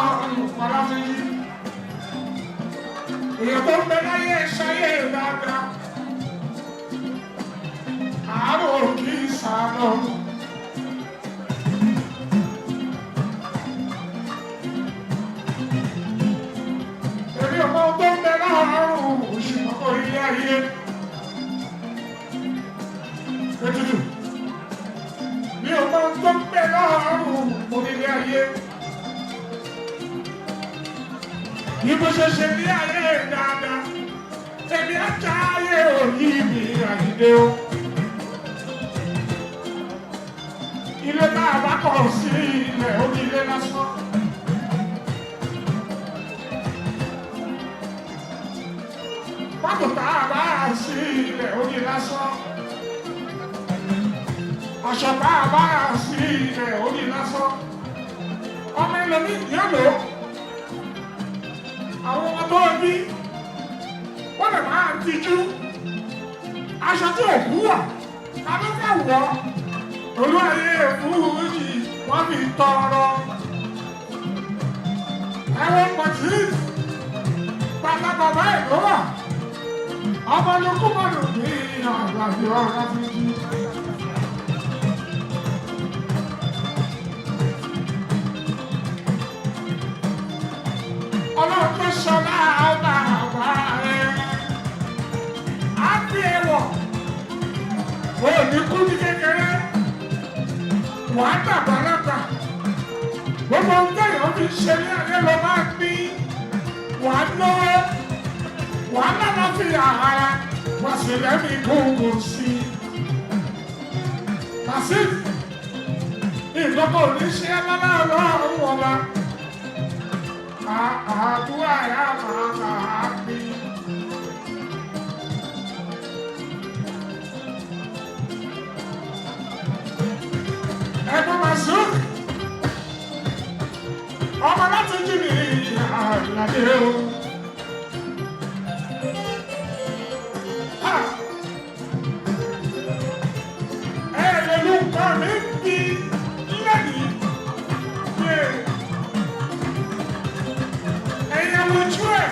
Ọlátúnjí. Èèyàn tó ń bẹ láyé ṣayé dáadáa. Àárò kì í sàánú. Èmi ò mọ ohun tó ń bẹ láàárọ̀ òṣùwọ̀n orílẹ̀ ayé. Ètùtù. Mi ò mọ ohun tó ń bẹ láàárọ̀ orílẹ̀ ayé. Ibo ṣe ṣe ní ayé dáadáa. Èmi á já ayé òyì mi àyídé o. Ilé náà bá kọ̀ sí ilẹ̀ onílé lásán. Mọ́tò tá a bá sí ilẹ̀ onílé lásán. Aṣọ tá a bá sí ilẹ̀ onílé lásán. Ọmọ ẹlòmíì yóò lò ó. Àwọn ọmọ tó bí wọ́n lè máa tijú. Aṣọ tí ò kú wà, ta ló fẹ́ wọ̀ ọ́? Olúwayé fújì wọ́n fi tọrọ. Ẹ̀wọ̀n pọ̀tí bàtà bàbá ìlú wà. Ọmọ olókùn mọ̀dù ní àgbàdo ọ̀rọ̀ fújì. Ọlọ́run tó ṣọlá ọba àwa rẹ̀. Á fi ẹ̀wọ̀. O ò ní kú ní kékeré. Wàá dàgbà lágbà. Gbogbo ohun téèyàn fi ṣe ní ayé ló máa ń ní. Wàá náwó. Wàá lára fi àhàrà. Wà sì lẹ́mí gbòǹgbò sí i. Kàsíf. Ìjọba ò ní ṣe é lọ́lá ọlọ́run ọba. Àdúrà yà máa kà á bí. Ẹ̀gbọ́n Masuk, ọmọ láti jí mi àlàdé o. Ẹ̀ẹ́dẹ̀lú nǹkan mi bí lẹ́yìn. Ẹ̀yin ojú ẹ̀,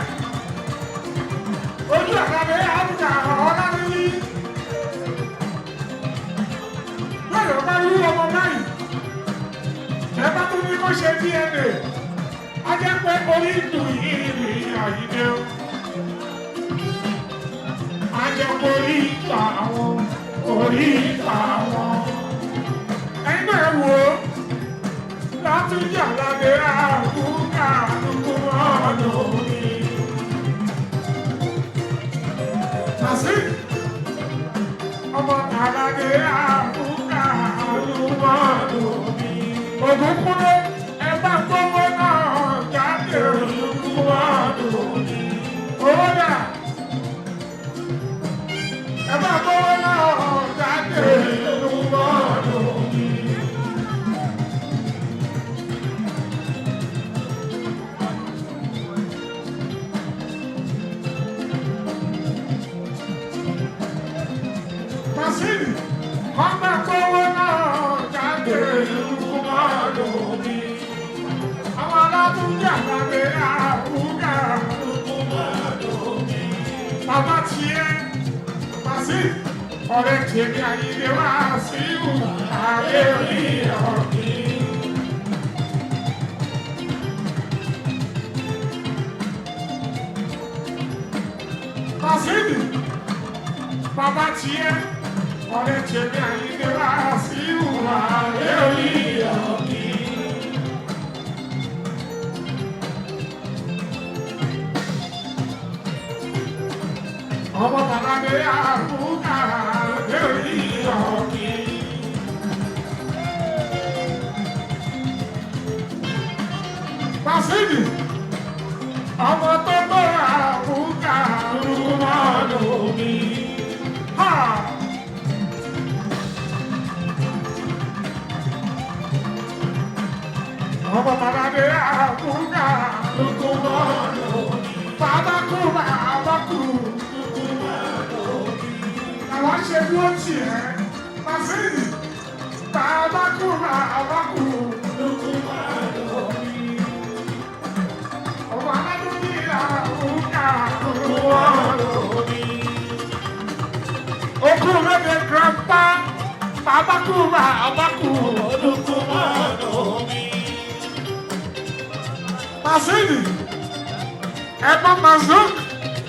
ojú àkàbẹ̀ àbúkà ọ̀ọ́lá nílí. Lọ́yọ̀ bá rú ọmọ báyìí. Ẹ bá tún ní kó ṣe DNA. A jẹ́ pé orí ìdùn yìí ní àyídé o. A jẹ́ pé orí ìgbà wọn, orí ìgbà wọn. Ẹ̀yin náà wò ó. Láti jà lábẹ́ àbúkà àdúgbò ọ̀dọ̀ mi. Kàsí ọmọ àlàdé àbúkà àdúgbò ọ̀dọ̀ mi. Ògúnkúnlé ẹgbà gbogbo náà jáde àdúgbò ọ̀dọ̀ mi. Owó dà ẹgbà gbogbo náà jáde àdúgbò ọ̀dọ̀ mi. Masini, ọgbà kówó náà jáde lùkùmọ́dọ̀ mi. Àwọn alátúnjà lábẹ́ àbúkà lùkùmọ́dọ̀ mi. Bàbá tiẹ̀, Masini, ọ̀rẹ́ tèmi àyílé wá sí ìhù ayé orí ọ̀gbìn. Masini, bàbá tiẹ̀. Ọ̀rẹ́ tèmi àyíké wá sí ìhùwà lórí ọ̀gbìn. Ọmọ bàbá mi àbúkà lórí ọ̀gbìn. Pàṣípì, ọmọ tó tó àbúkà lùmọ́dọ̀ mi. Ọmọ bàbá mi àbúkà lùmọ́dọ̀ mi. Bàbá kú bàbá kú lùmọ́dọ̀ mi. Àwọn ṣe dúró tì ẹ́. Pàṣípì, bàbá kú lùmọ́dọ̀ mi. Oku rege grandpa, babaku babaku. Masini, Eba Mazuk,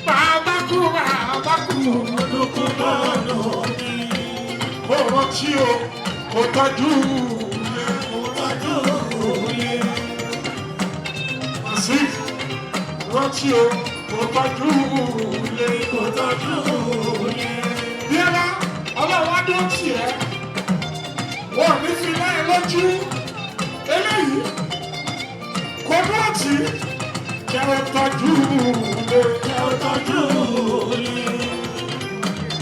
babaku babaku. Mo rántí o, kò tọ́jú ilé. Masik, rántí o, kò tọ́jú ilé. Bíọ́lá, ọlọ́wọ́ ló tiẹ̀, wọ́n ní fi láyé lójú. Eléyìí, kò rántí, kẹ́rẹ́ tọ́jú ilé.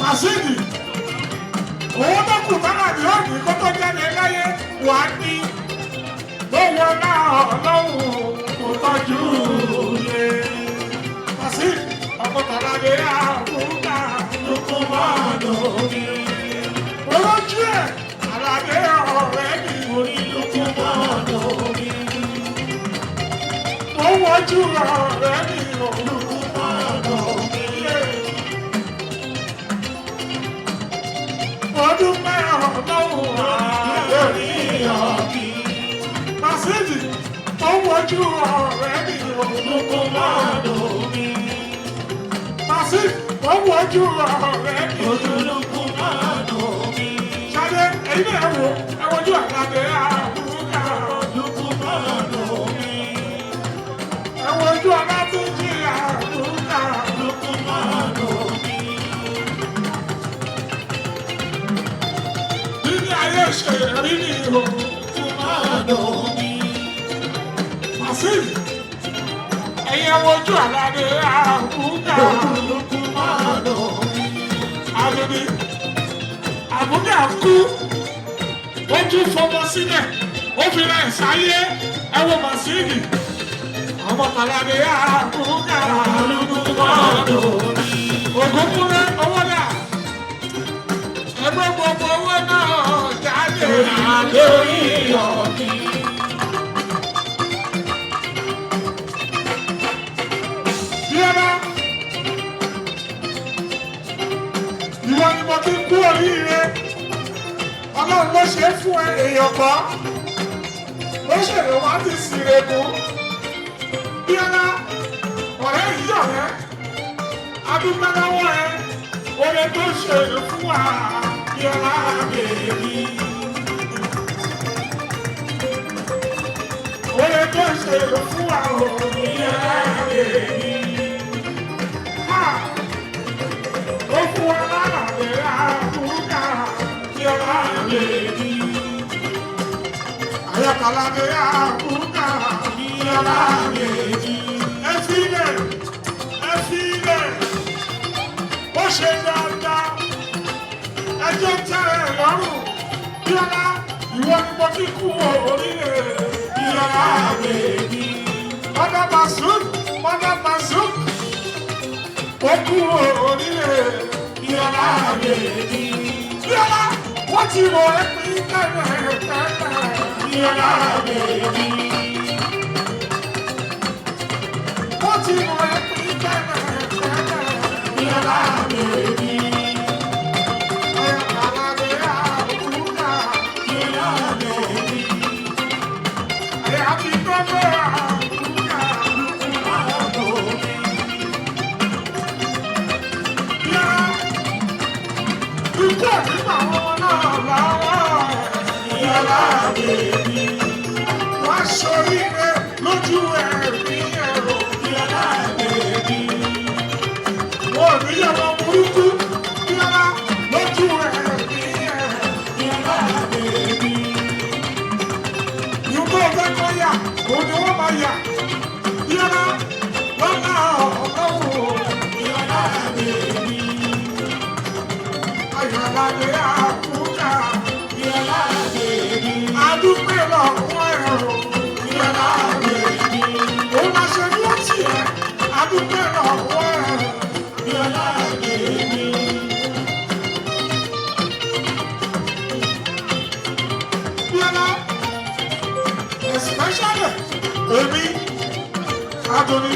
Masini, owó tó kù tọ́lá ní òní kó tó jáde láyé wà ní lówó náà lọ́wọ́ kò tọ́jú ilé. Masini, ọkọ̀ tọ́lá ní àbúgbà lóko máa lò mí. Olójú ẹ̀ àlàdé ọ̀rẹ́ mi orí lóko máa lò mí. Mo wọ́jú ọ̀rẹ́ mi lóko máa lò mí. Ọdún mẹ́rin lọ́wọ́ lórí ọ̀bí. Masidi, mo wọ́jú ọ̀rẹ́ mi lóko máa lò mí. Masidi, mo wọ́jú ọ̀rẹ́ mi lóko máa lò mí. Ṣadé, èyí náà wò ẹ wojú àgbàdo àbúrúkà lóko máa lò mí. Ẹ wojú Ọlátúnjí àbúrúkà lóko máa lò mí. Ayé ṣe rí ni o, kò máa lò mí. Masidi, ẹ̀yin wojú àlàdé àbúgà kò máa lò mí. Àdùnní, àbúgà kú, ó tún fọmọ sílẹ̀, ó fi rẹ̀ sáyé, ẹ wo Masidi. Ọmọ àlàdé àbúgà kò máa lò mí. Ògúnkúnlé owó náà, ẹgbẹ́ gbogbo owó náà jáde lórí ọ̀kí. Bíọ́lá, ìwọ ni mo ti kú oríire. Ọlọ́run ló ṣe é fún èèyàn kan. Ló ṣèlè wá ti sìrègùn. Bíọ́lá, ọ̀rẹ́ yìí ọ̀rẹ́, adúpẹ́ lọ́wọ́ ẹ, oore tó ṣe fún wa. Bíọ́lá bèbí. Oore tó ṣe fún wa o, Bíọ́lá bèbí. Ó fún wa lálàbẹ̀ àbúkà, Bíọ́lá bèbí. Àyàkálàbẹ̀ àbúkà, Bíọ́lá bèbí. Ẹ sílẹ̀, ó ṣe dáadáa. Ẹjọ́ tẹ́rẹ̀ lọ́rùn. Bíọ́lá, ìwọ ni mo ti kú oríire. Bíọ́lá bèbí. Mọ́dà Masuk, ó kú oríire. Bíọ́lá bèbí. Bíọ́lá, wọ́n ti rò ẹ́ pín tẹ́lẹ̀. Bíọ́lá bèbí. Wọ́n ti rò ẹ́ pín tẹ́lẹ̀. Bíọ́lá bèbí. Wọ́n ṣoríire lójú ẹ̀rí ẹ̀rọ. Bíọ́lá bèbí. Wọ́n rí ọmọ burúkú. Bíọ́lá lójú ẹ̀rí ẹ̀rọ. Bíọ́lá bèbí. Ìwọ́n ọ̀gá kan yà, òun ni wọ́n máa yà. Bíọ́lá lọ́nà ọ̀gọ́wò. Bíọ́lá bèbí. Ayọ̀ládé àbúkà. Bíọ́lá bèbí. Adúpẹ́ lọ́wọ́ ẹ̀rọ. Bíọ́lá bèbí. Òun máa ṣe ní ọtí ẹ̀. Adúpẹ́ lọ́wọ́ ẹ̀rọ. Bíọ́lá bèbí. Bíọ́lá, especially èmi, Àdùnní,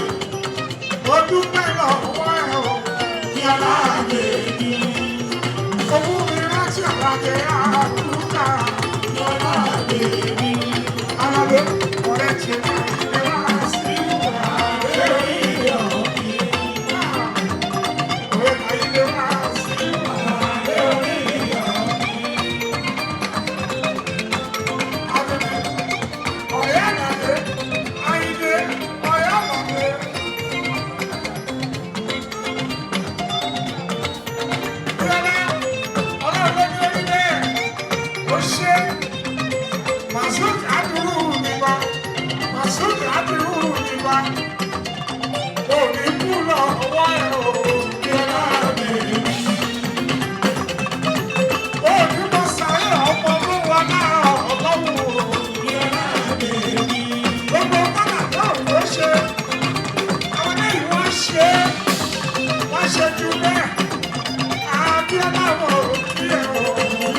ó dúpẹ́ lọ́wọ́ ẹ̀rọ. Aládé àbúkà lọ́la bèbí. Aládé ọ̀rẹ́ ti ní àyíké wá sí ìwà lórí ọ̀bí. Ọ̀rẹ́ àyíké wá sí ìwà lórí ọ̀bí. Aládé ọ̀rẹ́ àlàdé àyíké ọ̀rẹ́ àlàdé. Masud Abiru nípa, Masud Abiru nípa, òní kú lọ wá ẹ̀rọ ìyára bèbí. Òní mo sáré ọmọ ló wà náà ọlọ́wọ́ ìyára bèbí. Gbogbo kọ́nà náà ló ṣe, àwọn eléyìí wọ́n ṣe jù bẹ́ẹ̀. Abíọ́lá wọ̀ kí ẹ̀rọ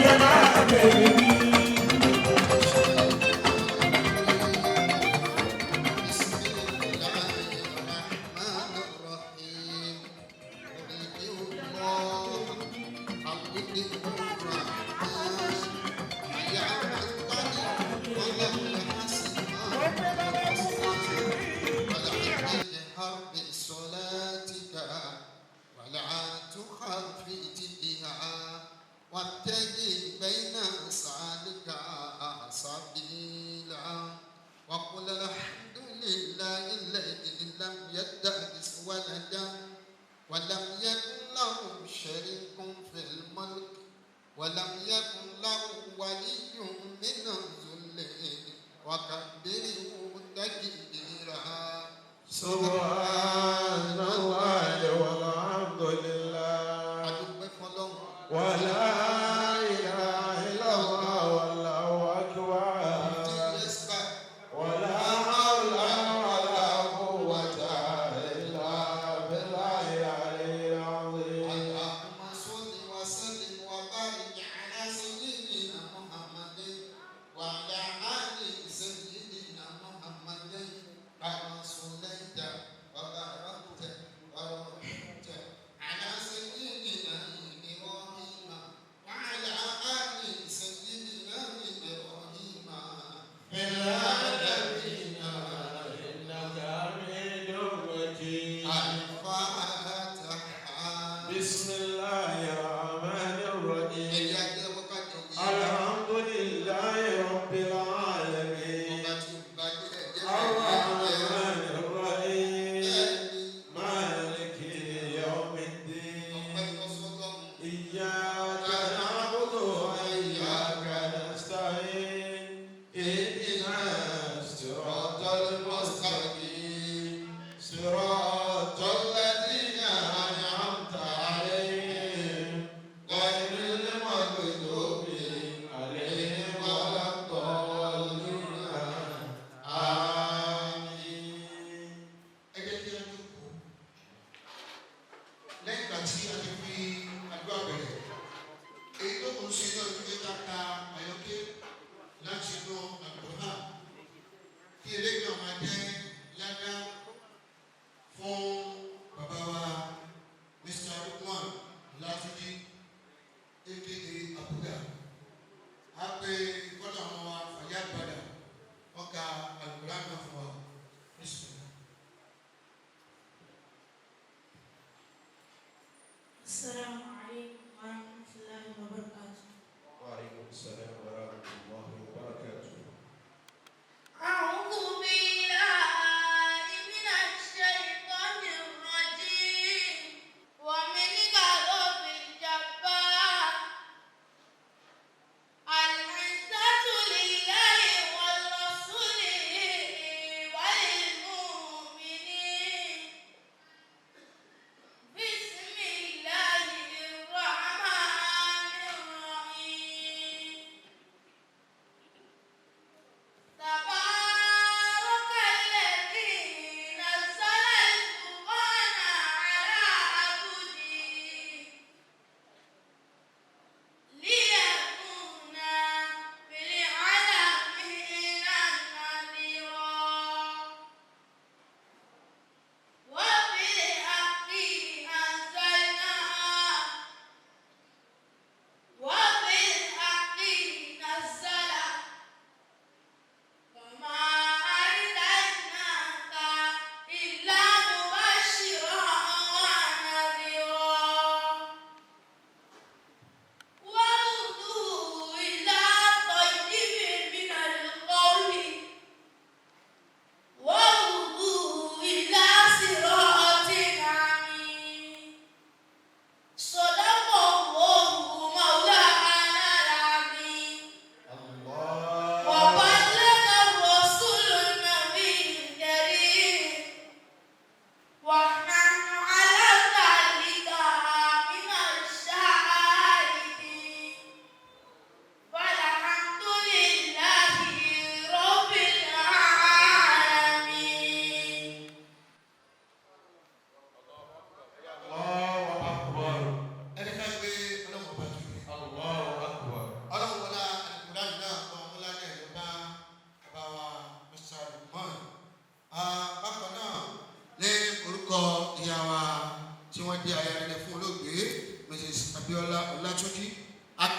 ìyára bèbí. وابتغي بين سعادك سبيلا وقل الحمد لله الذي لم يتخذ ولدا ولم يكن له شريك في الملك ولم يكن له ولي من الذل وكبره تكبيرا سبحان الله والحمد لله ولا إله إلا الله والله أكبر ولا حول ولا قوة إلا بالله العلي العظيم. اللهم صل وسلم وبارك على سيدنا محمد وعلى آل سيدنا محمد كما صليت وباركت ورحمت على سيدنا إبراهيم وعلى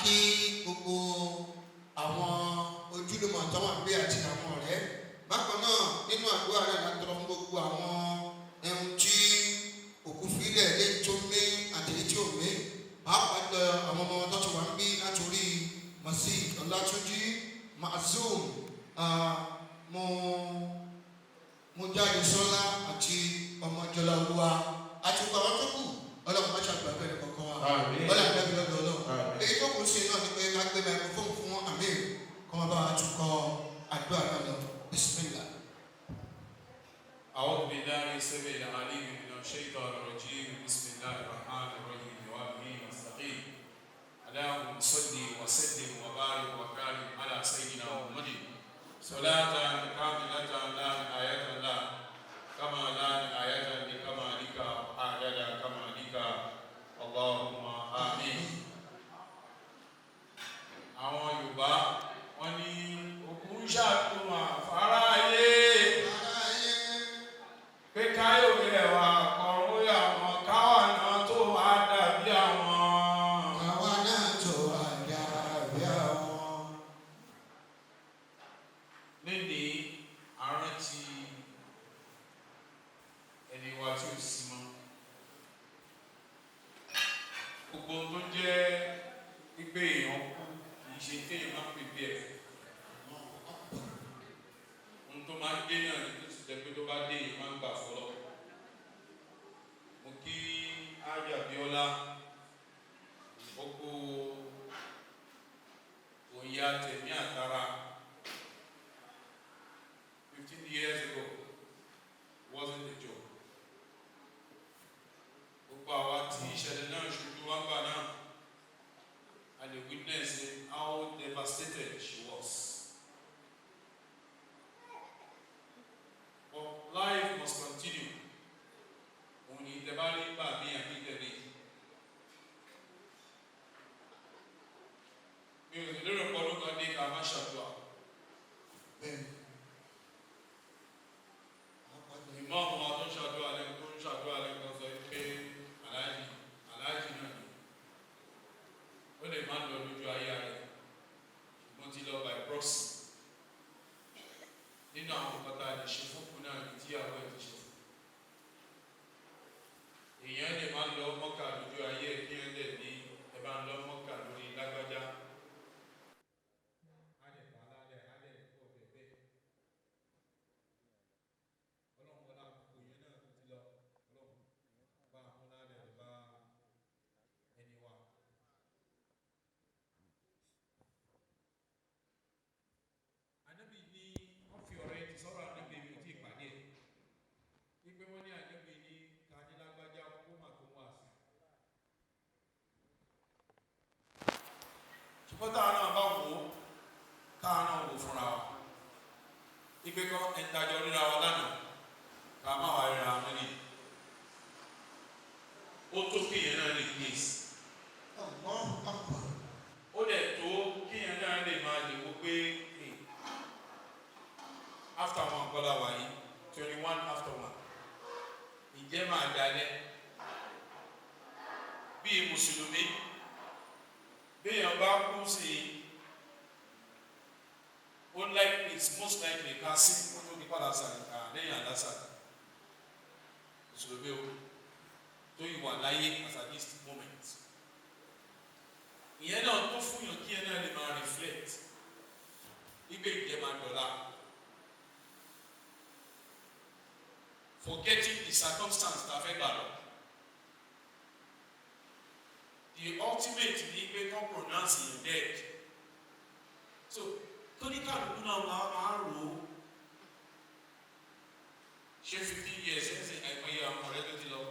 kí gbogbo àwọn ojúlùmọ̀ tó wà níbí àti àwọn ọ̀rẹ́. Bákan náà nínú àdúrà rẹ̀ láti tọrọ fún gbogbo àwọn ẹ̀hún tí òkú fílẹ̀ lè tó mí àti èyí tí ò mí. Pàápàá jọ àwọn ọmọ tó ti wà ń bí láti orí Màsí Ọlátúnjí Mazum mo jáde sọ́lá àti ọmọ ìjọba olúwa àti gbogbo àwọn tó kù ọlọ́run má ṣàgbàgbé ẹni kankan wa ọlọ́run àgbẹ̀bí lọ́dọ̀ ọlọ́run. Èyí tó kù sí náà ni pé ká gbé microphone fún Amir kọ́ máa bá wa tún kọ àdúrà náà lọ. Bismillah. أعوذ بالله السميع العليم من الشيطان الرجيم بسم الله الرحمن الرحيم وآله نستقيم اللهم صل وسلم وبارك وكرم على سيدنا محمد صلاة كاملة لا نهاية لها كما لا نهاية لكمالك وعدد كمالك اللهم آمين. àwọn Yorùbá wọ́n ní òkú ṣàtúnwà fáráyé pé káyọ̀ ẹ̀wà kọ̀ọ̀rún àwọn káwà náà tó wà dàbí àwọn. Káwa náà tó wà dàbí àwọn. Níní àrántí ẹni wa tí ò sí mọ́. Gbogbo tó jẹ́ pípé èèyàn kú kì í ṣe kéèyàn máa pè bí ẹ̀. Ohun tó máa ń dé náà ní tó ti jẹ́ pé tó bá dé èèyàn máa ń gbà fọlọ́. Mo kí Ájà Bíọ́lá gbogbo òye àtẹ̀mí àtàrà 15 years ago wasn't a joke. Gbogbo àwa tí ìṣẹ̀lẹ̀ náà ṣojú wá gbà náà and the witness how devastated she was. But life must continue. Òun ni ìtẹ̀bárí gbà ní àbí ìtẹ̀lé. Mi ò sì lérò pọ̀ lókan ní ká má ṣàdúrà. Bẹ́ẹ̀ni. Ìmọ̀ọ́mù wa tó ń ṣàdúrà lẹ́nu tó ń ṣàdúrà lẹ́nu kan sọ pé aláàjì náà ni. Ó lè má lọ lójú ayé rẹ̀ ṣùgbọ́n ti lọ by proxy. Nínú àwọn òkúta lè ṣe fúnkù náà ní tí àwọn ẹ̀ ti ṣe fún. Èèyàn lè má lọ mọ́kà lójú ayé kí ẹ lè ní ẹ bá ń lọ mọ́kà lórí lágbájá. Ṣùgbọ́n táwọn náà bá wò ó káwọn náà wò fúnra wa ipe kọ́ ẹ̀ńdájọ́ ríra wa lánàá ká má wà ríra wọn ní ó tó kéèyàn náà lè kíyèsí ó dẹ̀ tó kéèyàn náà lè máa lè wo pé after one kọ́lá wà yìí 21 after one ìjẹ́ máa dalẹ̀ bíi mùsùlùmí béèyàn bá kú sí ó likely it's most likely ká sí kó tó ní padà sàlẹ̀ lẹ́yìn àdásàlẹ̀ mùsùlùmí o tó ìwà láyé as at this moment ìyẹn náà tó fún yàn kí ẹ náà lè máa reflect ibẹ̀ ìjẹ́ máa dọ̀la forgetting the circumstance tá a fẹ́ gbà lọ. The ultimate ni pé kọ́ pronounce him dead. So tóníkàlùkù náà máa rò ó ṣé 15 years ẹ̀sìn àìmọye àwọn ọ̀rẹ́ tó ti lọ.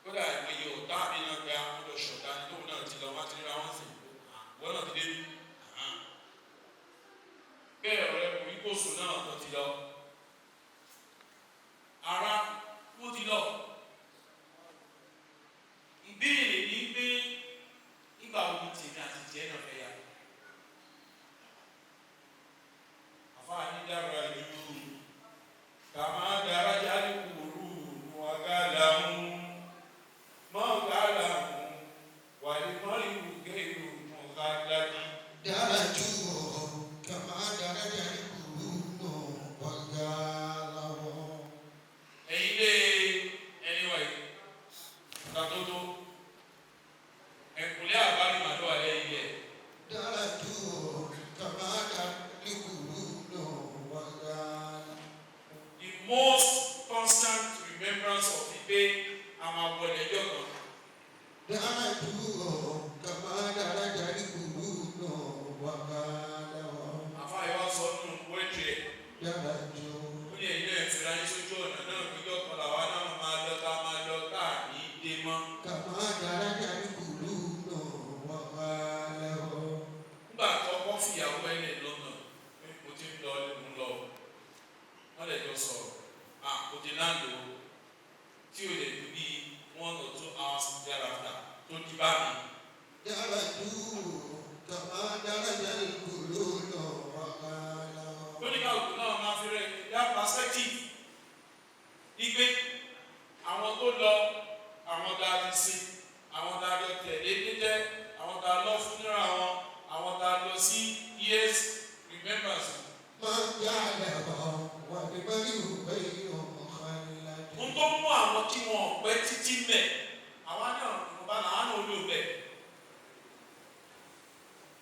Kódà àìmọye ọ̀tá mi náà gba ọ̀dọ̀ ṣọ̀dá ní tóun náà ti lọ wá ti rí ra wọ́n sì wọ́n náà ti dé bí. Bẹ́ẹ̀ ọ̀rẹ́ kò ní kó sùn náà tó ti lọ. Ara ló ti lọ. Ìbéèrè ní pé nígbà wo ni tèmi àti tiẹ̀ náà fẹ́ yà. Àfáà ní dára ìlú ká má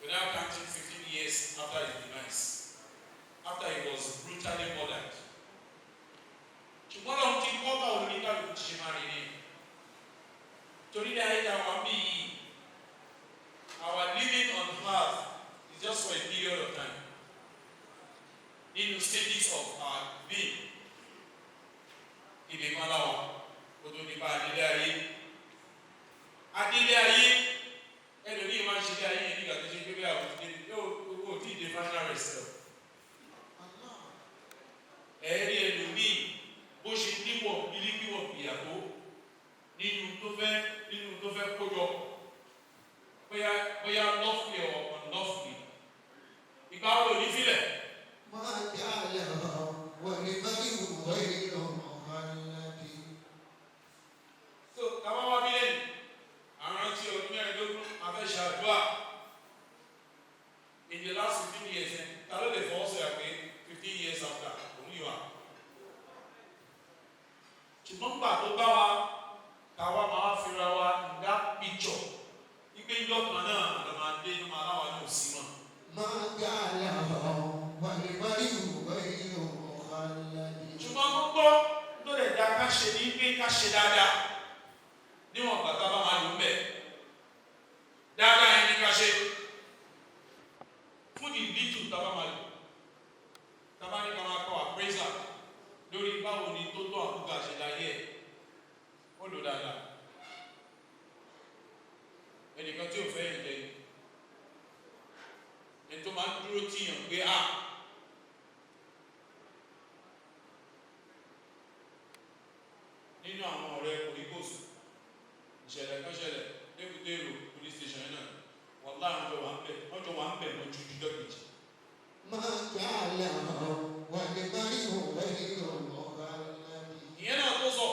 We're now counting 15 years after his demise, after he was brutally murdered. Ṣùgbọ́n lọ́hùn ti kọ́ bá oníkàlùkù ti ṣe máa rìn ní. Torí ní ayé àwọn bí yìí, our living on earth is just for a period of time. Nínú stages of our being, ibì kan láwà, kó tó nípa adílé ayé. Adílé ayé, ẹlòmíì máa ń ṣe ilé ayé yẹn nígbà tó ṣe pé bí àwọn ò tí ì dé final result. Ẹ̀rí ẹlòmíì bó ṣe níwọ̀ bíríbíwọ̀ ìyàtọ̀ nínú tó fẹ́ kójọ bóyá lawfully or unlawfully. Ìgbà wo ní sílẹ̀? máa jà lọ wọlé báyìí wọ ìlú ọ̀hánlẹ́dì. So káwá wá bí lẹ́nu àwọn rántí ọdún mẹ́rìndínlógún afẹ́ṣẹ́ àdúrà in the last 15 years ta ló lè fọwọ́ sọ̀rọ̀ pé 15 years after òun yóò wá. Ṣùgbọ́n gbà tó bá wa káwa máa fira wa in that picture ìgbé ìjọ kan náà ló máa dé ló máa láwa ní òsì mọ́. máa jà lọ wọlé báyìí wọ ìlú ọ̀hánlẹ́dì. Ṣùgbọ́n gbogbo ló lè dá ká ṣe ní pé ká ṣe dáadáa níwọ̀n bàtà bá máa lò ń bẹ̀. Dáadáa yẹn ní ká ṣe fún the little tá a bá máa lò. Tá a bá ní ká máa kọ́ appraisal lórí báwo ni tó tó àkókò àṣẹdáyé ẹ̀ ó lò dáadáa. Ẹnìkan tí ò fẹ́ yẹn jẹ́ ẹni tó máa ń dúró tíyàn pé nínú àwọn ọ̀rẹ́ oríkòsù ìṣẹ̀lẹ̀ kan ṣẹlẹ̀ lébùté èrò police station náà wọ́n láàrín wọ́n jọ wà ń bẹ̀ wọ́n ju jíjọ́ kejì. máa jà lọ wọlé báyìí wọ ìlú ọ̀hánlẹ́dì. Ìyẹn náà tó sọ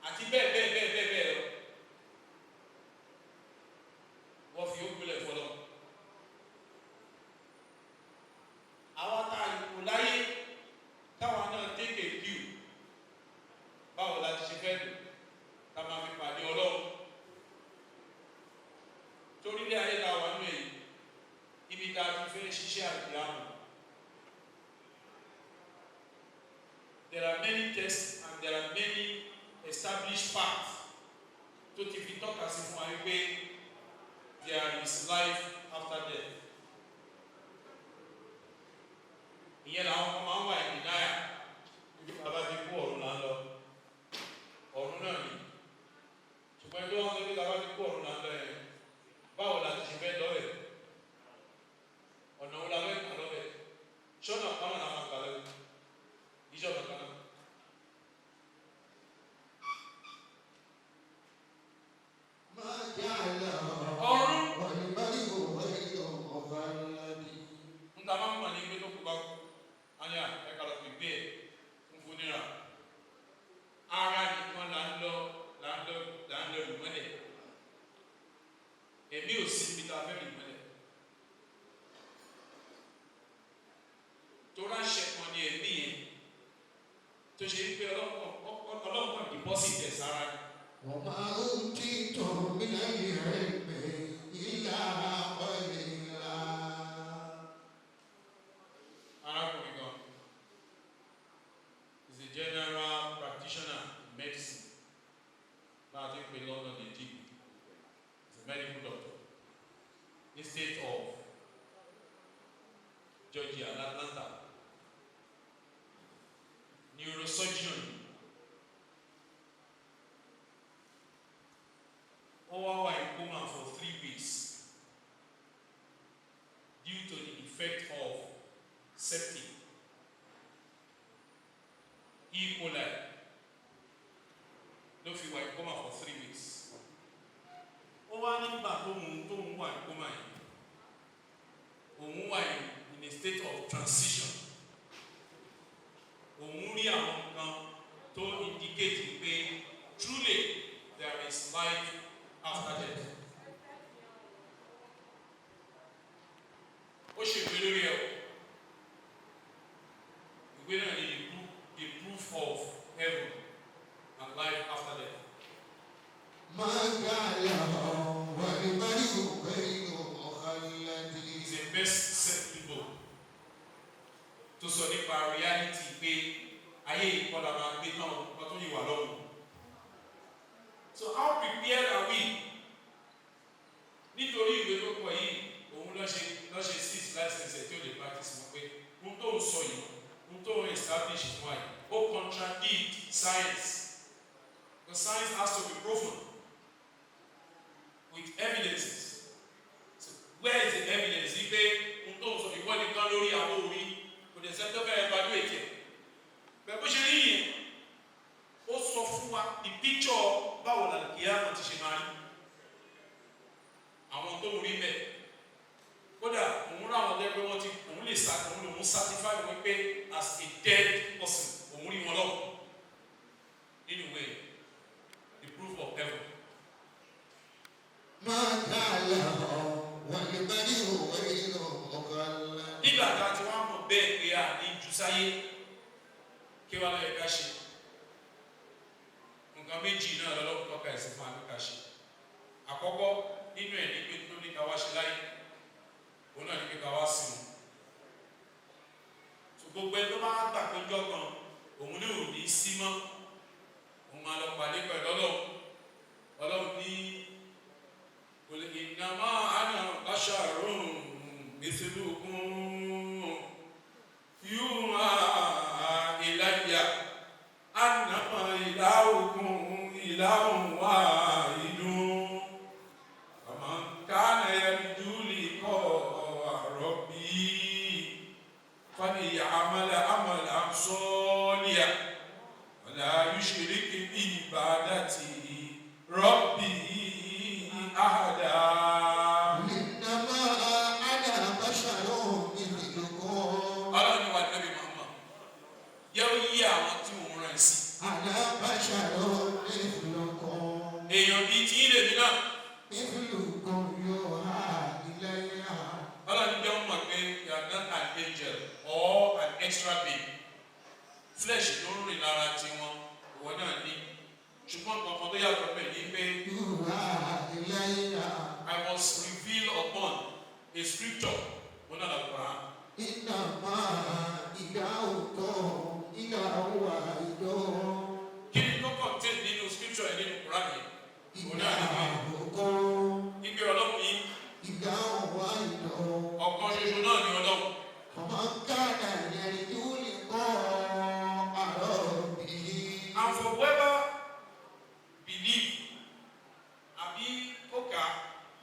àti bẹ́ẹ̀ bẹ́ẹ̀ bẹ́ẹ̀ bẹ́ẹ̀ bẹ́ẹ̀ lọ wọ́n fi ó gbélé fọlọ́. Àwọn tá a yòókù láyé táwọn náà take a view báwo la ti ṣe fẹ́ lò ká máa fi pàdé Ọlọ́run. Torí ilé ayé la wà nínú èyí ibi tá a ti fẹ́ ṣiṣẹ́ àgbẹ̀ àmọ́. There are many tests and there are many established facts tó ti fi tọ́ka sí fún wa wípé there is life after death. Ìyẹn làwọn kan máa ń wà ní náírà ibi bàbá ti kú ọ̀run là ń lọ ọ̀run náà ni ṣùgbọ́n ẹgbẹ́ wọn sọ pé bàbá ti kú ọ̀run là ń lọ yẹn báwo la ti ṣe fẹ́ lọ́wẹ̀ ọ̀nà wo la fẹ́ kà lọ́wẹ̀ ṣọ́nà káwọn náà máa kà lọ́wẹ̀ ìjọba kan náà. máa jà lọ ọ̀run wọlé báyìí wọ ìlú ọ̀hánlẹ́dì. ń ta máa ń mọ̀ ní pé tó kú bá kú anya ẹ̀ka lọ fi gbé ẹ̀ ń fún nira ara nìkan là ń lọ ìmọ́lẹ̀ ẹ̀mí ò sí ibi tá a fẹ́ ìmọ́lẹ̀ tó ránṣẹ́ kan ní ẹ̀mí yẹn tó ṣe wípé ọlọ́pàá deposit ẹ̀ sára ni. وما أوتيتم من العلم إلا قليلا. Arákùnrin kan is a general practitioner in medicine. Now I think we London in GP. He's a medical doctor. In the state of Georgia, Atlanta. Neurosurgeon. Wà in coma for 3 weeks due to the effect of septic, E. coli. Ló fi wà in coma for 3 weeks. Ó wá nígbà tó ń wà in coma yìí. Òun wà in a state of transition. Òun rí àwọn nǹkan tó indicate pé truly there is life after death. Ó ṣe ìwé lórí ẹ̀. Ìwé náà ni the proof of heaven and life after death. My God. has to be proven with evidences. So where is the evidence? Ipe unto so ìwọ nìkan lórí àwọn orí kò dẹ̀ sẹ́ni tó fẹ́ evaluate ẹ̀. Bẹ́ẹ̀ bó ṣe rí yẹn, ó sọ fún wa the picture báwo la kíyámà ti ṣe máa rí. Àwọn tó ń rí bẹ́ẹ̀. Kódà òun rà wọn lẹ́gbẹ́ wọn ti òun lè òun certify wọn pé as a dead person òun rí wọn lọ́wọ́. Anyway, the proof of heaven. Nígbà tá a ti wá mọ̀ bẹ́ẹ̀ pé a ní jù sáyé kí wá lọ́yẹ̀ ká ṣe. Nǹkan méjì náà lọ́lọ́run tọ́ka ẹ̀sìn fún àmì ká ṣe. Àkọ́kọ́ nínú ẹ̀ ní pé tó ní ká wá ṣe láyé. Òun náà ní pé ká wá sìn wọn. So gbogbo ẹ̀ tó bá gbà pé jọ́gbọ̀n òun ní òní sí mọ́. Òun máa lọ pàdé pẹ̀lú Ọlọ́run ní ìnáwó àná báṣàrún mithlukum yuha ilayya annama ilahukum ilahun wahidun faman kana yarju liqa'a rabbih faly'amal amalan salihan wala yushrik bi ibadati rabbih ahada. Èèyàn bíi tí ilé mi náà. Ọlọ́run jẹ́ ọmọ pé you are not an angel or an extra being. Flesh ló ń rìn lára tiwọn, ìwọ náà ní. Ṣùgbọ́n kankan tó yàtọ̀ pẹ̀ ní pé I was revealed upon a scripture wọn náà lọ́kọ̀ á. Kí ni tó contain nínú scripture yẹn nínú Quran yẹn? Òun náà ní bí ibi ọlọ́run yìí. Ọ̀kan ṣoṣo náà ni ọlọ́run. And for whoever believe àbí kókà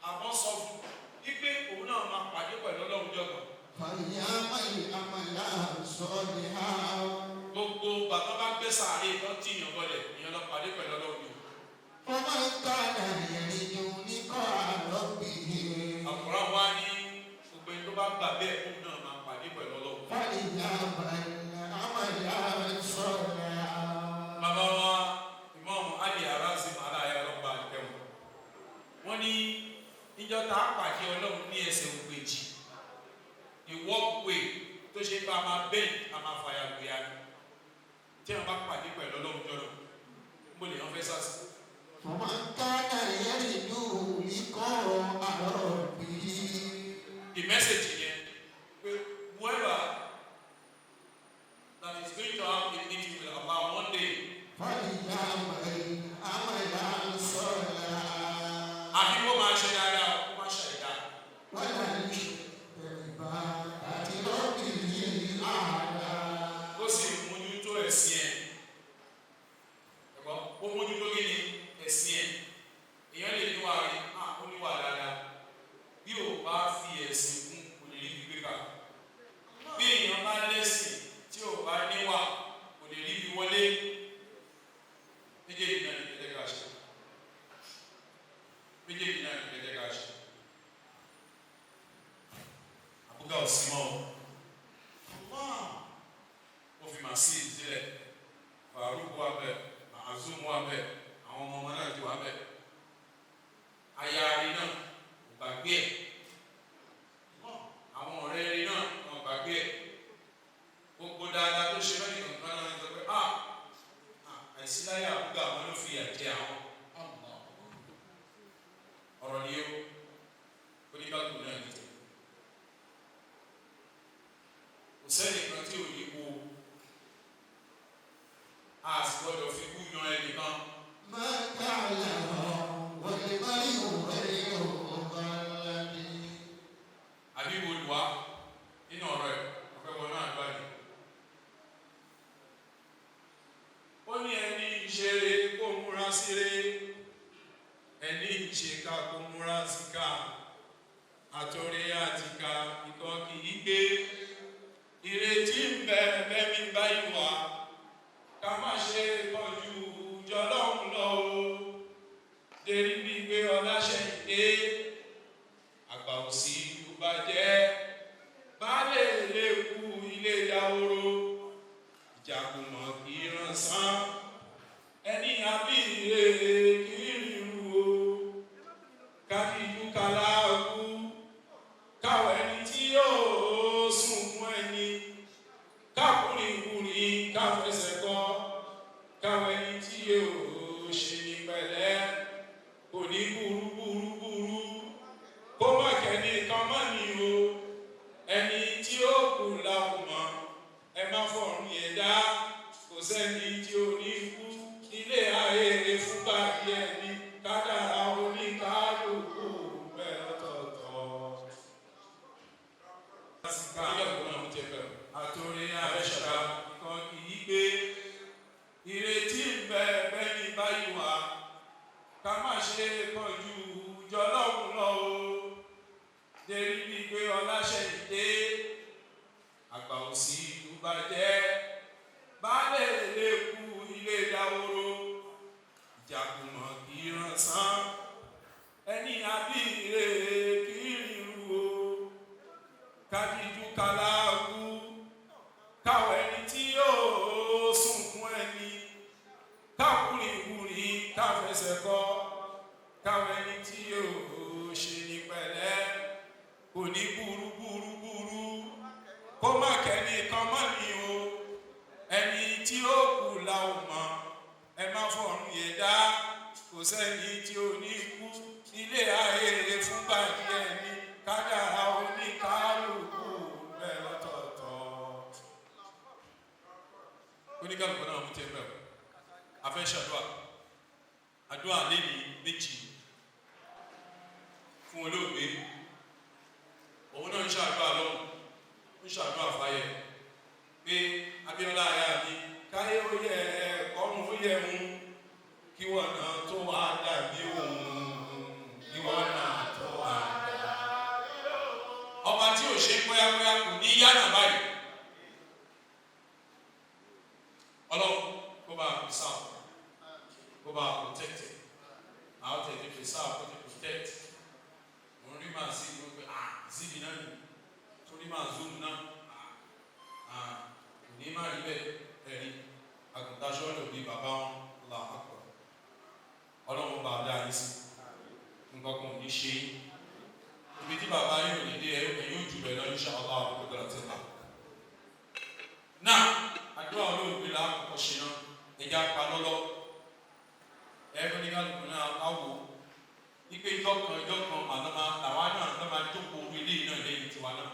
àbọ̀ sọ fún wípé òun náà máa pàdé pẹ̀lú ọlọ́run jọ̀gbọ̀n. Gbogbo bàtà bá gbé sàárè tó tí ìyàn bọ̀lẹ̀ ìyàn lọ pàdé pẹ̀lú ọlọ́run yìí. Àkùrá wa ní gbogbo ẹni tó bá gbà bẹ́ẹ̀ òun náà máa pàdé pẹ̀lú ọlọ́run. Bàbá wa Imam Ali Harazim aláya ọlọ́pàá àtẹ̀wọ̀n. Wọ́n ní níjọ́ tá a pàdé ọlọ́run ní ẹsẹ̀ ògbèjì. The walkway tó ṣe bá a máa bẹ́ẹ̀ a máa fàyà gbéya ni. Tí wọ́n bá pàdé pẹ̀lú ọlọ́run jọ̀rọ̀, mo lè yàn fẹ́ sásì. The message here, whoever that is going to have a meeting with Allah one day, àbí kó máa ṣe dáadáa kó máa ṣe ìdá. Kó sì mójútó ẹ̀sìn ẹ̀. Ẹ̀gbọ́n, ó mójútó kí ni ẹ̀sìn ẹ̀. Èèyàn lè níwà rí, ó níwà dáadáa. Bí ò bá fi ẹ̀sìn kún, kò lè rí gbígbé kà. Bí èèyàn bá lẹ́sìn tí ò bá níwà, kò lè rí bí wọlé. Méjèèjì náà ní kẹ̀kẹ́ ká ṣe. Méjèèjì náà ní kẹ̀kẹ́ ká ṣe. ẹni ìṣèkà kò múra síkà àtòrí àtìkà ikọ̀ kì í gbé ìrètí ń bẹ bẹ́mi báyìí wá ká má ṣe pọ̀jù jọlọ́hún lọ o dérí bí gbé ọláṣẹ́yìndé àgbà òsì ìlú bàjẹ́ baálé ilé kú ilé yàwòrò ìjàkùmọ̀ kì í ràn sán ẹni àbíire kì í rírú o kábíyú kàláàkú káwọ ẹni tí yóò sunkún ẹni kákùnrinkùnrin káfẹsẹ̀ kọ káwọ ẹni tí yóò ṣe ní pẹ̀lẹ́ kò ní burúburúburú kó má kẹ́ni kan mọ́ ni o ẹni tí ó kù làwọn mọ̀ ẹ má fọ̀rùn yẹn dá kò sẹ́ni tí ó ní kú ilé ayé fúnpa díẹ̀ ní kádàrá oníkálukú bẹ́ẹ̀ lọ́tọ̀ọ̀tọ̀. àtòrí àbẹ́ṣà kan kì í gbé ìrètí ń bẹ bẹ́ni báyìí wá ká má ṣe kọjú jọlọ́hún lọ o dérí bí gbé ọláṣẹ́yìndé àgbà òsì ìlú bàjẹ́ baálé ilé kú ilé dáwòrò ìjàkùmọ̀ kì í ràn sán ẹni àbíire kì í rírú o kájíjú kàláàkú káwọ ẹni tí yóò sunkún ẹni kákùnrinkùnrin káfẹsẹ̀ kọ káwọ ẹni tí yóò ṣe ní pẹ̀lẹ́ kò ní burúburúburú kó má kẹ́ni kan mọ́ ni o ẹni tí ó kù la ò mọ̀ ẹ má fọ̀rùn yẹn dá kò sẹ́ni tí ó ní kú ilé ayé fúnpa díẹ̀ ní kádàrá oníkálukú bẹ́ẹ̀ lọ́tọ̀ọ̀tọ̀. oníkálukú náà mú tiẹ̀ bẹ́ẹ̀ afẹ́ ṣàdúrà àdúrà lẹ́ni méjì fún olóògbé òun náà ń ṣàdúrà lọ́wọ́ ń ṣàdúrà fáyẹ̀ pé Abíọ́lá ayá mi káyé ó yẹ ọrùn ó yẹ mú kí wọ́n náà tó wá dàbí òun kí wọ́n náà tó wá dàbí òun. ọba tí ò ṣe pẹ́yàpẹ́yà kò ní yánà báyìí ọlọ́run kó bá a sáà kó bá a protect àwọn tẹ̀lé fi sáà kó ti protect òun rí màá sí gbogbo zibi náà ni torí máa zoom náà kò ní má rí bẹ́ẹ̀ ẹ̀rí àgùntàn sọ́ọ̀lù bíi bàbá wọn là á pọ̀ ọlọ́run bá a dá yín sí nǹkan kan ò ní ṣe ibi tí bàbá yín ò ní dé ẹ̀yìn ojú rẹ̀ lọ insha Allah àbúkọ́ dára ti ta. náà àdúrà olóògbé la kọ́kọ́ ṣe náà ẹ̀já pa lọ́lọ́ ẹ̀rọ ní kálukú náà á wò ó ipe ìjọ kan àlọ́mà làwa náà lọ́ máa jókòó orí ilé náà lẹ́yìn tiwa náà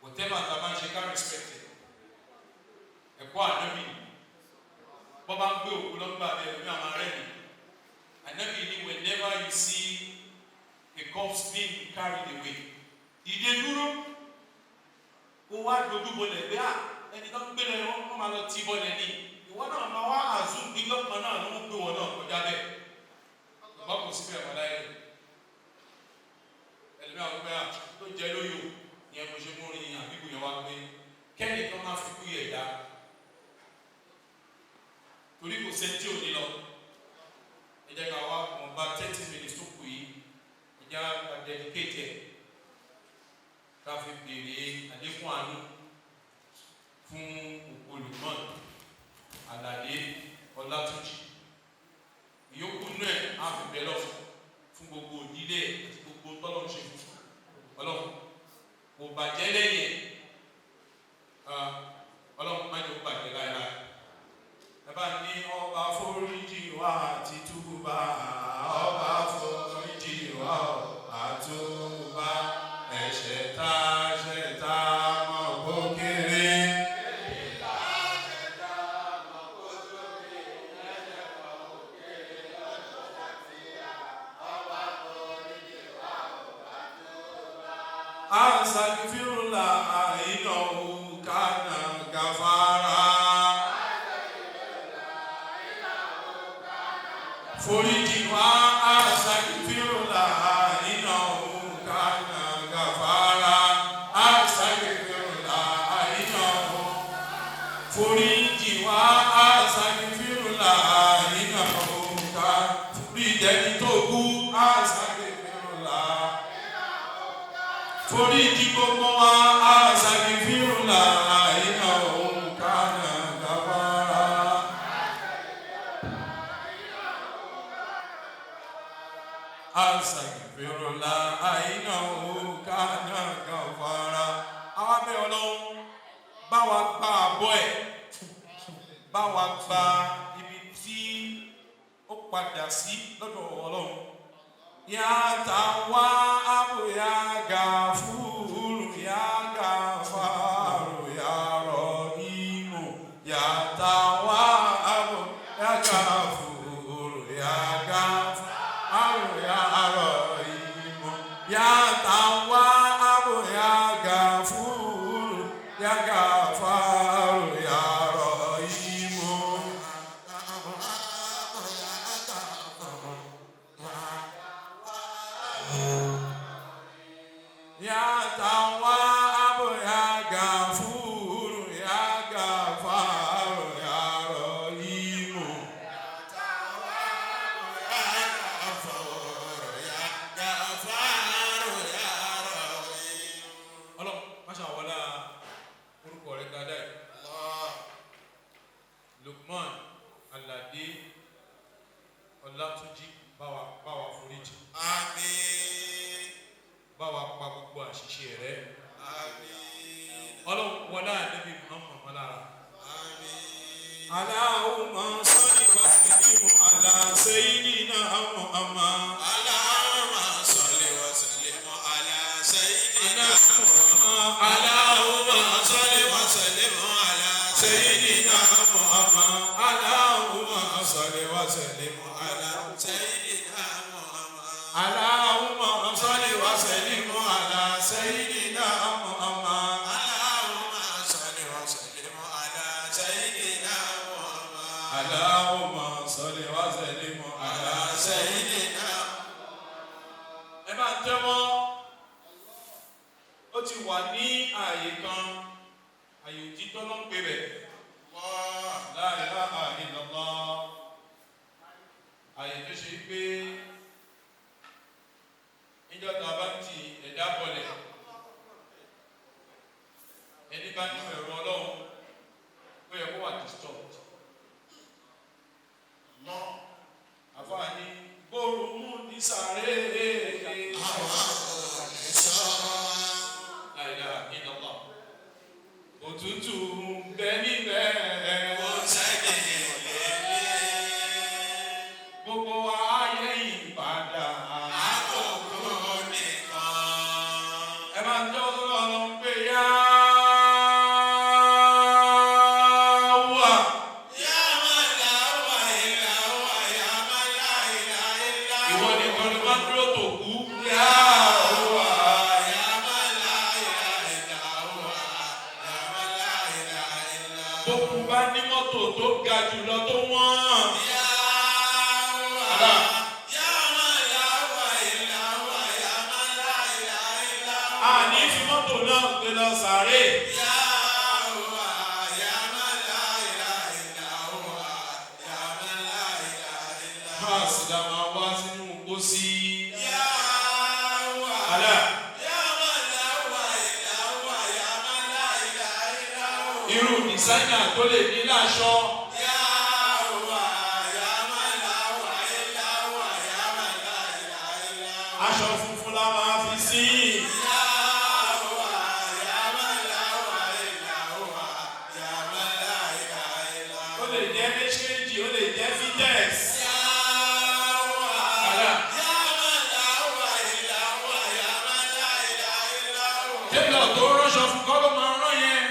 whatever ta bá ń ṣe ká respect ẹ̀kọ́ ànábì bọ́ bá ń gbé òkú lọ́gbà bẹ́ẹ̀ lórí àwọn arẹ́ mi ànábì ni whenever you see a corpse being carried away ìdè dúró kó wá dojú bọlẹ̀ pé ẹni tó ń gbé lẹ́nu wọ́n máa lọ tí bọlẹ̀ ní ìwọ náà máa wá àzú gbígbọ́n náà ló ń gbé wọn náà kọjá bẹ́ẹ̀ báwo síbẹ̀ wọ́n láyé ẹlẹ́mìí àwọn ọgbẹ́ tó jẹ́ lóyò ìyẹn mo ṣe mú rin àbíkú yẹn wá pé kẹ́ni kan máa fi kú yẹ̀ dá torí kò sẹ́ńtì òní lọ ẹ jẹ́ ká wá wọn bá 30 minutes tó kù yìí ẹ jẹ́ ká dedicate ẹ̀ ká fi béèrè àlékún àánú fún olùmọ̀ Àlàdé Ọlátúnjí ìyókù náà á fi bẹ̀ lọ fún gbogbo ìdílé àti gbogbo tọ́lọ́ ṣe fún ọlọ́run kò bàjẹ́ lẹ́yìn ọlọ́run má jẹ́ kó bàjẹ́ láéláé ẹ bá ní ọba foríjì wá àti túbà ọba foríjì wá àtúbà ẹ̀ṣẹ̀ tá mọ̀ kó kéré. Astaghfirullah foríjì wá astaghfirullah innahu kana ghafara astaghfirullah innahu foríjì wá astaghfirullah innahu kana foríjì tó kú astaghfirullah foríjì gbogbo wa astaghfirullah innahu kana ghafara. Astaghfirullah innahu kana ghafara. Àwa bẹ̀ Ọlọ́run bá wa gba àbọ̀ ẹ̀, bá wa gba ibi tí ó padà sí lọ́dọ̀ Ọlọ́run. Ya Tawwabu ya Ghafuru ya Ghafaru ya Rahimu ya Tawwabu ya Ghafuru ya Ghafaru ya Rahimu ya Tawwabu ya Ghafuru ya Ghafaru ya Rahimu. Ya Tawwabu ya Ghafuru ya Ghafaru ya Rahimu. Ọlọ́run máṣá wọlá orúkọ rẹ̀ dáadáa yìí. Lukman Aládé Ọlátúnjí báwa foríjì. Àmín. Báwa pa gbogbo àṣìṣe rẹ̀. Àmín. Ọlọ́run wọlá Ànábì Muhammad lára. Àmín. Allahumma salli wa sallim ala sayyidina Muhammad. Allahumma salli wa sallim ala sayyidina Muhammad. Allahumma salli wa sallim ala sayyidina Muhammad. Allahumma salli wa sallim ala sayyidina Muhammad. Allahumma salli wa sallim ala sayyidina Muhammad. Allahumma salli wa sallim ala sayyidina Muhammad. Allahumma salli wa sallim ala sayyidina. Ẹ bá ń tẹ́wọ́, ó ti wà ní ààyè kan, ààyè òtítọ́ ló ń pè bẹ̀. La ilaha illallah. Ààyè tó ṣe pé níjọ́ tá a bá ti ẹ̀dá bọ̀lẹ̀, ẹni bá ní ẹ̀rọ Ọlọ́run ó yẹ kó wà disturbed. Àfààní gbòòrò mú ní sàré. La ilaha illallah. Òtútù bẹ níbẹ̀. Gbogbo ayé ìbàdàn. Ẹ máa ń tọ́ Ọlọ́run pé yá wà. Ìwọ nìkan ni wọ́n dúró tó kú. Yá wà. Gbogbo bá ní mọ́tò tó ga jùlọ tó wọ́n. Àní fi mọ́tò náà gbé lọ sàárè. Máàsì la máa wá sínú pósí. Àlá. Irú dìsáínà tó lè ní láṣọ. Aṣọ funfun la máa fi sí. Ó lè jẹ́ méjèèjì, ó lè jẹ́ fitex. Tẹ́lọ̀ tó ránṣọ fún kọ́ ló máa rán yẹn.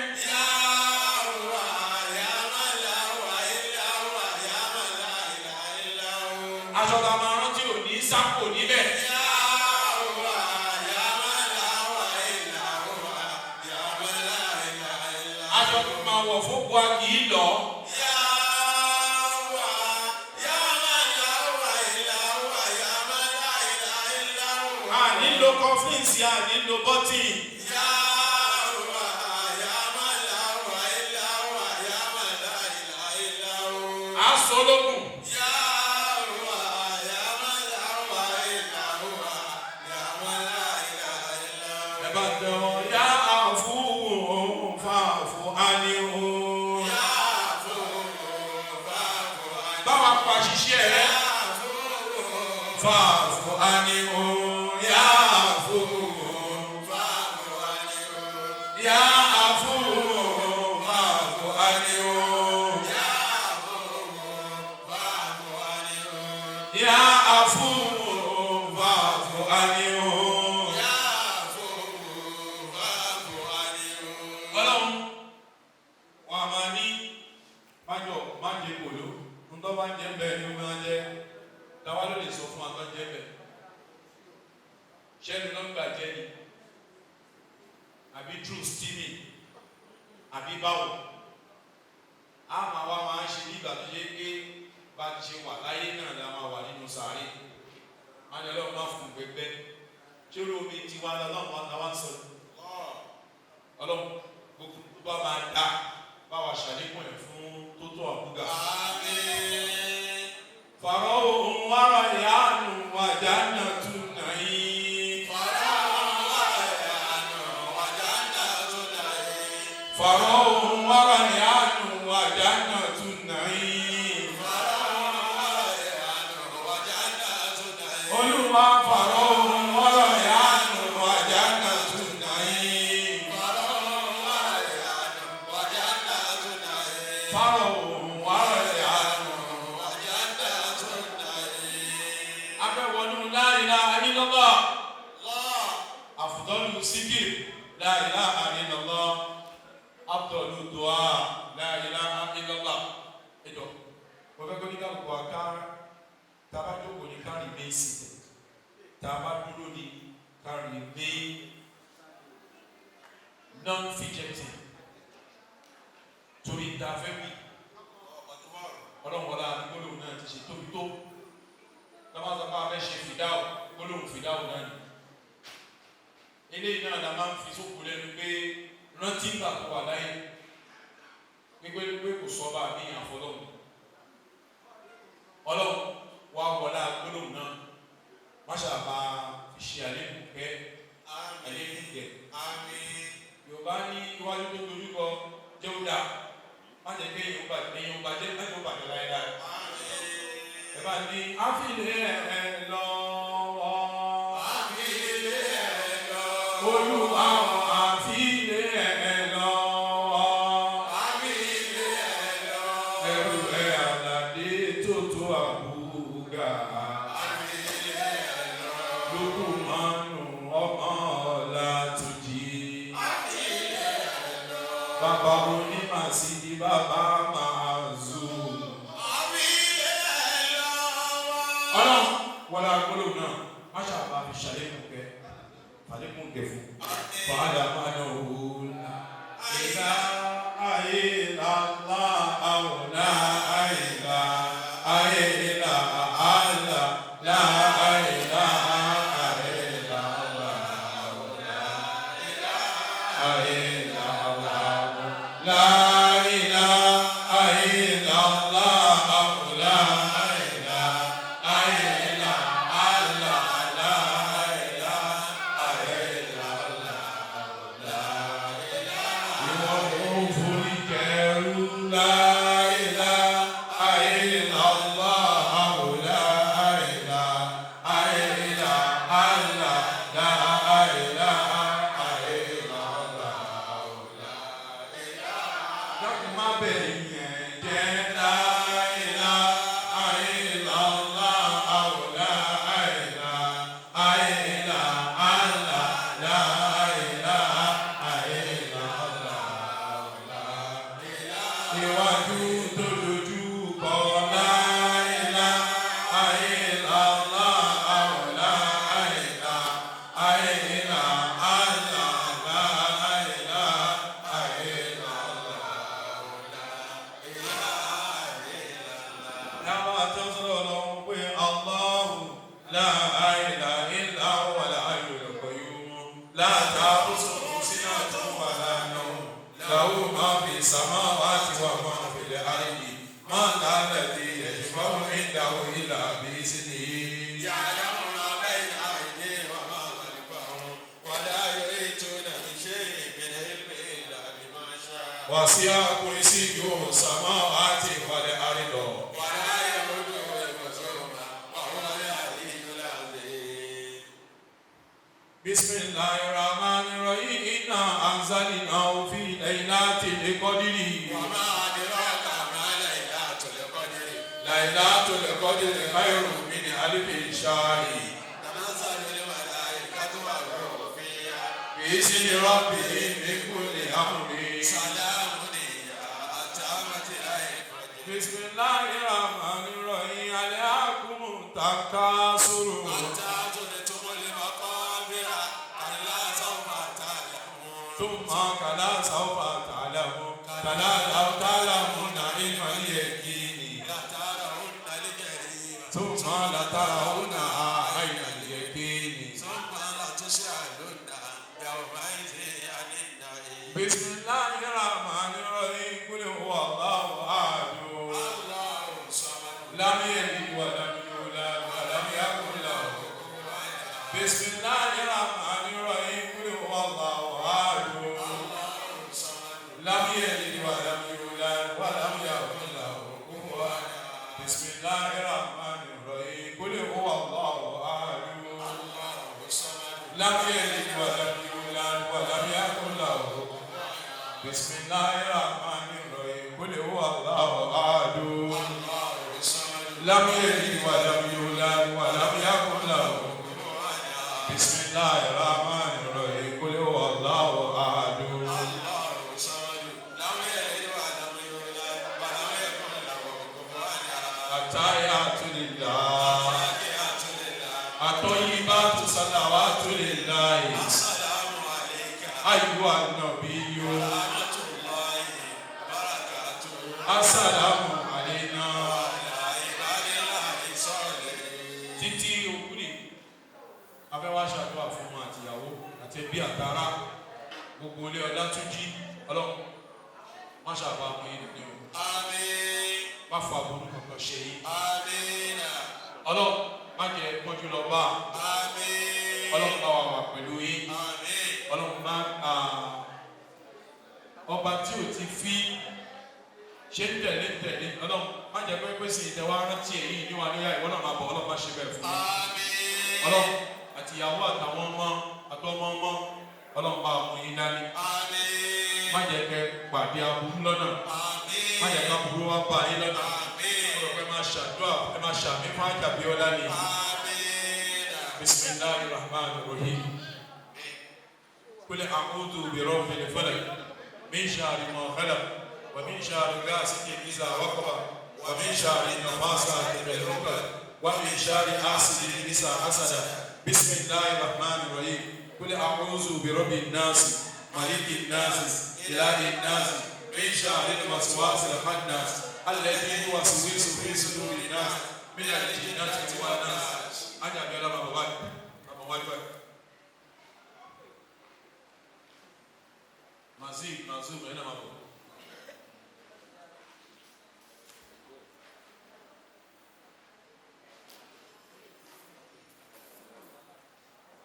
Aṣọ ta máa rán tí ò ní sápò níbẹ̀. Aṣọ tó máa wọ̀ fún wa kì í lọ. lo kọfíǹsì à nílò bọ́tìn. Asolókun. Ẹ bá tẹ̀wọ̀n yá àfúwò fàáfù ánìhò. Báwa pa ṣiṣẹ́ rẹ̀. Fàáfù ánìhò. Yá àfúwò fàáfù ánìhò. Yá àfúwò fàáfù ánìhò. Ya afu fa'fu anhu. Ya afu fa'fu anhu. Ọlọ́run wọn a máa ní májọ májẹ kòló ńtọ́ bá ń jẹ́ bẹ́ẹ̀ ni ó máa jẹ́ táwa ló lè sọ fún wa tó ń jẹ́ bẹ́ẹ̀. Ṣẹ́ni nọ́mbà jẹ́ ni àbí true steaming àbí báwo a máa wá máa ṣe nígbà tó yẹ pé bá ti ṣe wà láyé náà la máa wà nínú sàárè wọn ni Ọlọ́run máa fún gbẹgbẹ tí olómi ti wá lọ́wọ́ wọn náà wá sọ Ọlọ́run gbogbo tó bá máa dá báwa ṣàlékún ẹ̀ fún tótó àbúgà. Fàrọ̀ òun wàrà ìyáàánú wàjà náà tún náà yín. Fàrọ̀ òun wàrà ìyáàánú wàjà náà tún náà yín. Olúwa fàrọ̀ òun wàrà ìyáàánú wàjà náà tún náà yín. Fàrọ̀ òun wàrà ìyáàánú wàjà náà tún náà yín. Abẹ́wọ̀nù la ilaha illallah. Afdalu zikr la ilaha illallah. Afdalu du'a la ilaha illallah. Ẹjọ́ wọ́n fẹ́ kó ní ká wà ká tábà jókòó ní ká rí bẹ́ẹ̀ sí tábà dúró ní ká rí bẹ́ẹ̀ non-fidgeting torí ta fẹ́ wí ọlọ́wọ́lá gbólóhùn náà ti ṣe tóbi tó lọ́wọ́ sọ pé a fẹ́ ṣe fìdáwò gbólóhùn fìdáwò náà ni eléyìí náà la máa ń fi sókun lẹ́nu pé rántí ìgbà tó wà láyé pé kò sọ bá a bí àfọlọ́hùn Ọlọ́run wá wọlá gbólóhùn náà máṣá bá fi ṣe àlékún kẹ́ àlékún kẹ́ Yorùbá ní iwájú tó dojú kọ jẹ́ ó dáa má jẹ́ pé èèyàn bàjẹ́ má jẹ́ ó bàjẹ́ láéláé ẹ bá ní àfilẹ̀ ẹ̀ lọ́wọ́ Olúwa àfilẹ̀ ẹ̀ lọ́wọ́ ẹrù ẹ̀ àlàdé tó tó àbúgà Lókùmánù ọmọ Ọlátúnjí bàbá onímàsídì bàbá Màázù Ọlọ́run wọlé agbólóhùn náà má ṣàbà fi ṣàlékún kẹ àlékún kẹ fún fàádà máa náà òun ìlà ayé làlá àwòlá àìlà ayé ìlà àlà láàìlà àìlà àwòlá àìlà àwòlá láìlà àìlà àwòlá àìlà àìlà àlà láìlà àìlà àwòlá ìwọ ló forí kẹrù láìlà àìlà àwòlá àìlà àìlà àlà láìlà àìlà àwòlá. Dákun má bẹ̀rẹ̀ yẹn jẹ́ láìlà àìlà àwòlá àìlà àìlà àlà láìlà àìlà àwòlá. Iwájú tó dojú kọ láìlà àìlà àwòlá àìlà àìlà àlà láìlà àìlà àwòlá. Dábàá tó sọ̀rọ̀ lọ́wọ́ pé Allahu la ilaha illa huwa al-hayyul السماوات وما في الأرض ما ذا الذي يشفع عنده إلا بإذنه يعلم ما بين أيديهم وما خلفهم ولا يحيطون بشيء من علمه إلا بما شاء وسع كرسيه السماوات والأرض ولا يئوده حفظهما وهو العلي العظيم. بسم الله الرحمن الرحيم إنا أنزلناه في ليلة القدر وما أدراك ما ليلة القدر ليلة القدر خير من ألف شهر تنزل الملائكة والروح فيها بإذن ربهم من كل أمر سلام هي حتى مطلع الفجر. بسم الله الرحمن الرحيم ألهاكم التكاثر حتى زرتم المقابر كلا سوف تعلمون ثم كلا سوف تعلمون كلا لو تعلمون علم اليقين لترون الجحيم ثم لترونها عين اليقين ثم لتسألن يومئذ عن النعيم. بسم الله الرحمن الرحيم قل هو الله أحد الله الصمد لم يلد ولم يولد ولم يكن له كفوا أحد. بسم الله الرحمن الرحيم قل هو الله أحد الله الصمد لم يلد ولم يولد ولم يكن له كفوا أحد. بسم الله الرحمن الرحيم قل هو الله أحد الله الصمد لم يلد ولم يولد ولم يكن له كفوا أحد. بسم الله الرحمن الرحيم قل هو الله أحد الله الصمد لم يلد ولم يولد ولم يكن له كفوا أحد. بسم الله الرحمن الرحيم قل هو الله أحد الله الصمد لم يلد ولم يولد ولم يكن له كفوا أحد. التحيات لله الطيبات صلوات لله السلام عليك أيها النبي ورحمة الله وبركاته السلام علينا وعلى عباد الله الصالحين. títí òkúri abẹ́wá ṣàdúrà fún ọmọ àtìyàwó àti ẹbí àtàrà gbogbo ilé ọlá tún jí ọlọ́run má ṣàbà àwọn yìí nínú àmín má fà burú kankan ṣe yìí àmín ọlọ́run má jẹ́ pọ́njú lọ bá àmín ọlọ́run bá wà pẹ̀lú yín àmín ọlọ́run má ọba tí ò ti fi ṣe ń tẹ̀lé ọlọ́run má jẹ́ pé pèsè ìtẹ̀wá rántí èyí níwájú níyà ìwọ náà máa bọ̀ ọlọ́run má ṣe bẹ́ẹ̀ fún mi àmín ọlọ́run àtìyàwó àtàwọn ọmọ àtọmọ ọmọ ọlọ́run bá mú yín dání àmín má jẹ́ kẹ́ pàdé aburú lọ́nà àmín má jẹ́ ká burú wá bá yín lọ́nà àmín ọlọ́run ẹ máa ṣàdúrà ẹ máa ṣàmì fún àjàbí ọlá ni àmín bismillahir rahmanir rahim qul a'udhu bi rabbil falaq min sharri ma khalaq wa min sharri ghasiqin idha waqab wa min sharri nafathati fil 'uqad wa min sharri hasidin idha hasad bismillahir rahmanir rahim qul a'udhu bi rabbin nas malikin nas ilahin nas min sharri al-waswasil khannas alladhi yuwaswisu fi sudurin nas min al-jinnati wan nas. Aja biara baba wajib mazum ena mabo